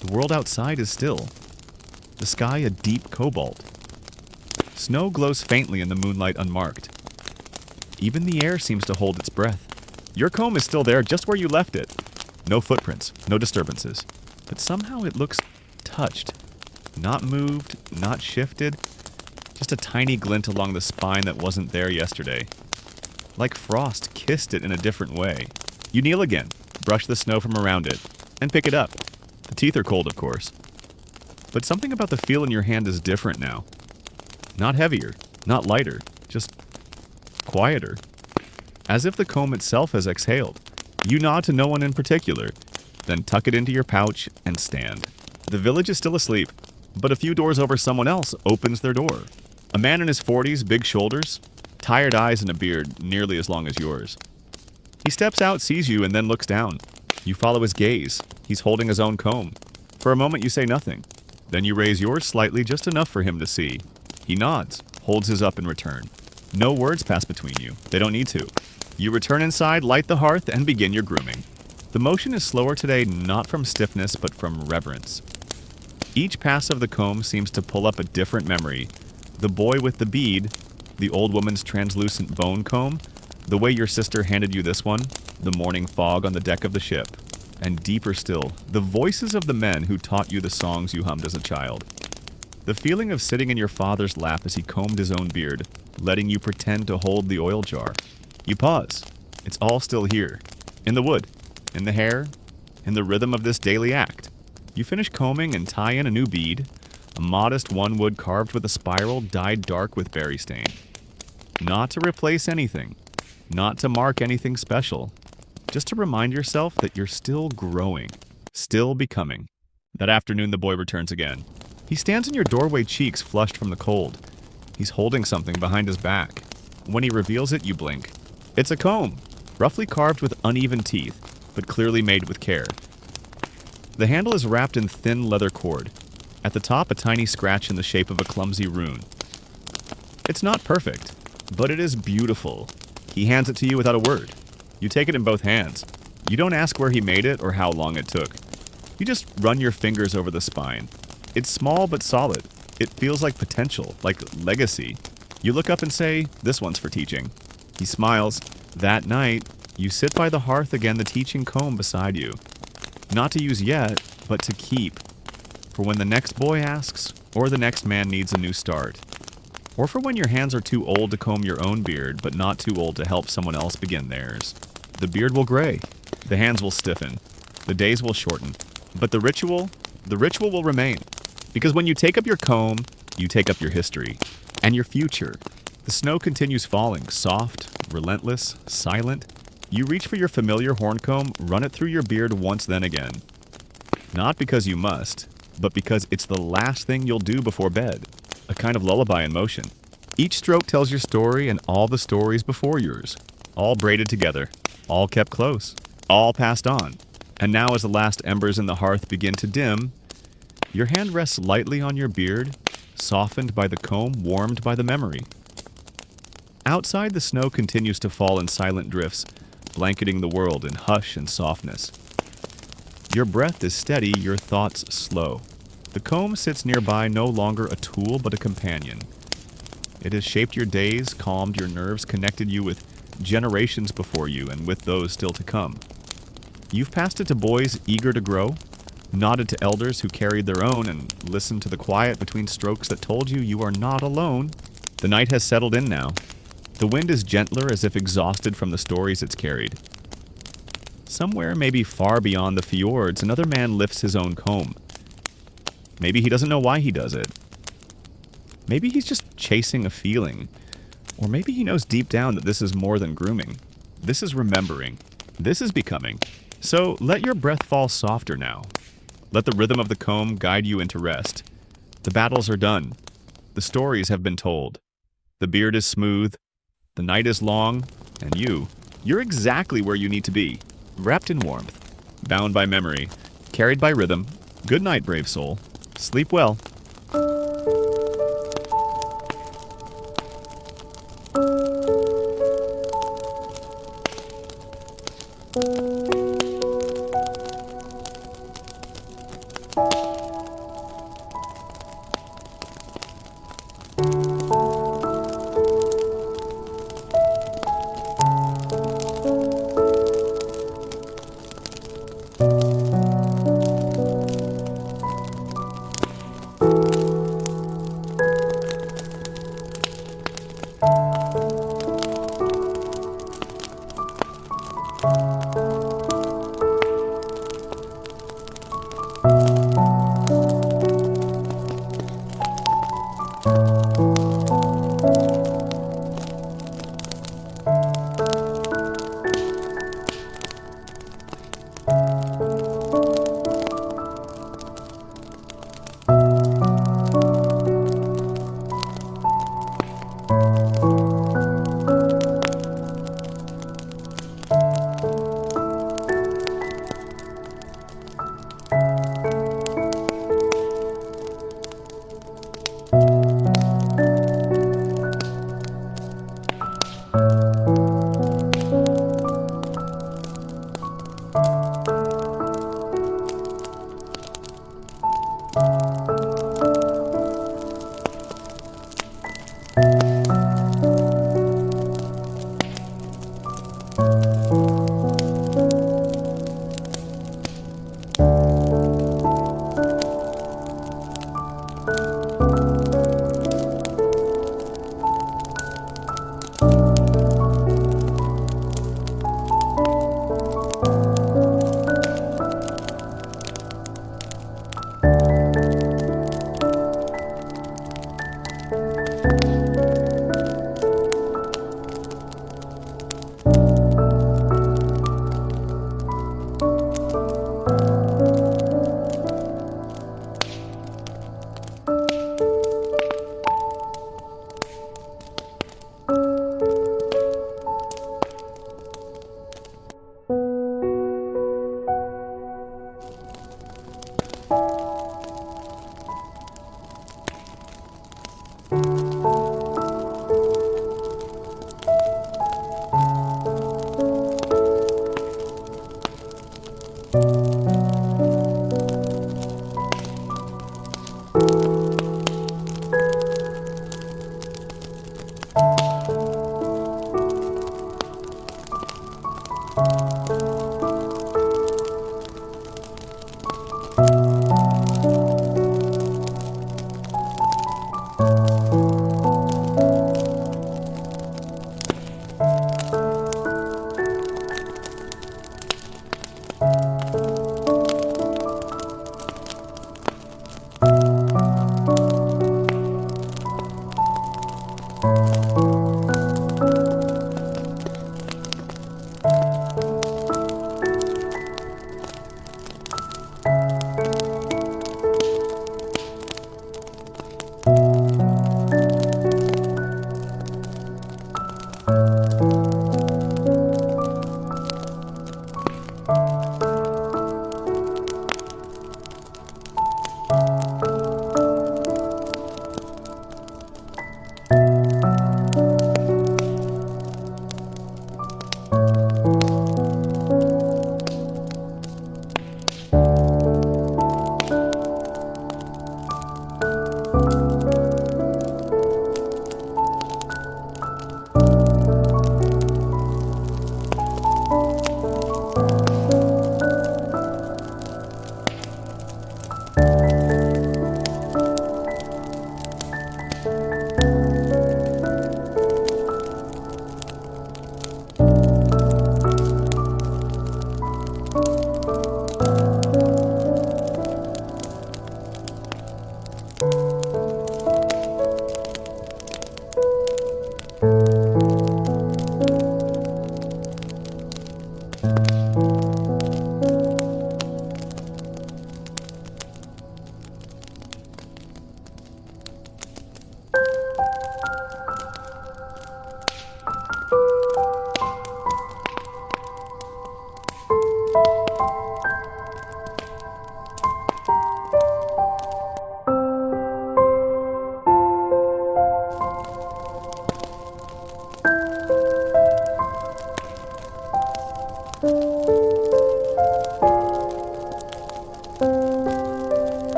The world outside is still. The sky a deep cobalt. Snow glows faintly in the moonlight unmarked. Even the air seems to hold its breath. Your comb is still there just where you left it. No footprints, no disturbances. But somehow it looks touched. Not moved, not shifted. Just a tiny glint along the spine that wasn't there yesterday. Like frost kissed it in a different way. You kneel again, brush the snow from around it, and pick it up. The teeth are cold, of course. But something about the feel in your hand is different now. Not heavier, not lighter, just quieter. As if the comb itself has exhaled. You nod to no one in particular, then tuck it into your pouch and stand. The village is still asleep, but a few doors over someone else opens their door. A man in his 40s, big shoulders, tired eyes and a beard nearly as long as yours. He steps out, sees you, and then looks down. You follow his gaze. He's holding his own comb. For a moment you say nothing. Then you raise yours slightly, just enough for him to see. He nods, holds his up in return. No words pass between you. They don't need to. You return inside, light the hearth, and begin your grooming. The motion is slower today, not from stiffness, but from reverence. Each pass of the comb seems to pull up a different memory. The boy with the bead, the old woman's translucent bone comb, the way your sister handed you this one, the morning fog on the deck of the ship, and deeper still, the voices of the men who taught you the songs you hummed as a child. The feeling of sitting in your father's lap as he combed his own beard, letting you pretend to hold the oil jar. You pause. It's all still here. In the wood. In the hair. In the rhythm of this daily act. You finish combing and tie in a new bead. A modest one wood carved with a spiral dyed dark with berry stain. Not to replace anything. Not to mark anything special. Just to remind yourself that you're still growing. Still becoming. That afternoon the boy returns again. He stands in your doorway, cheeks flushed from the cold. He's holding something behind his back. When he reveals it, you blink. It's a comb, roughly carved with uneven teeth, but clearly made with care. The handle is wrapped in thin leather cord. At the top, a tiny scratch in the shape of a clumsy rune. It's not perfect, but it is beautiful. He hands it to you without a word. You take it in both hands. You don't ask where he made it or how long it took. You just run your fingers over the spine. It's small but solid. It feels like potential, like legacy. You look up and say, "This one's for teaching." He smiles. That night, you sit by the hearth again, the teaching comb beside you. Not to use yet, but to keep. For when the next boy asks, or the next man needs a new start. Or for when your hands are too old to comb your own beard, but not too old to help someone else begin theirs. The beard will gray. The hands will stiffen. The days will shorten. But the ritual will remain. Because when you take up your comb, you take up your history. And your future. The snow continues falling, soft, relentless, silent. You reach for your familiar horn comb, run it through your beard once then again. Not because you must, but because it's the last thing you'll do before bed. A kind of lullaby in motion. Each stroke tells your story and all the stories before yours. All braided together. All kept close. All passed on. And now as the last embers in the hearth begin to dim, your hand rests lightly on your beard, softened by the comb, warmed by the memory. Outside, the snow continues to fall in silent drifts, blanketing the world in hush and softness. Your breath is steady, your thoughts slow. The comb sits nearby, no longer a tool but a companion. It has shaped your days, calmed your nerves, connected you with generations before you and with those still to come. You've passed it to boys eager to grow, nodded to elders who carried their own, and listened to the quiet between strokes that told you you are not alone. The night has settled in now. The wind is gentler, as if exhausted from the stories it's carried. Somewhere, maybe far beyond the fjords, another man lifts his own comb. Maybe he doesn't know why he does it. Maybe he's just chasing a feeling. Or maybe he knows deep down that this is more than grooming. This is remembering. This is becoming. So let your breath fall softer now. Let the rhythm of the comb guide you into rest. The battles are done. The stories have been told. The beard is smooth. The night is long. And you're exactly where you need to be. Wrapped in warmth. Bound by memory. Carried by rhythm. Good night, brave soul. Sleep well.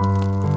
you.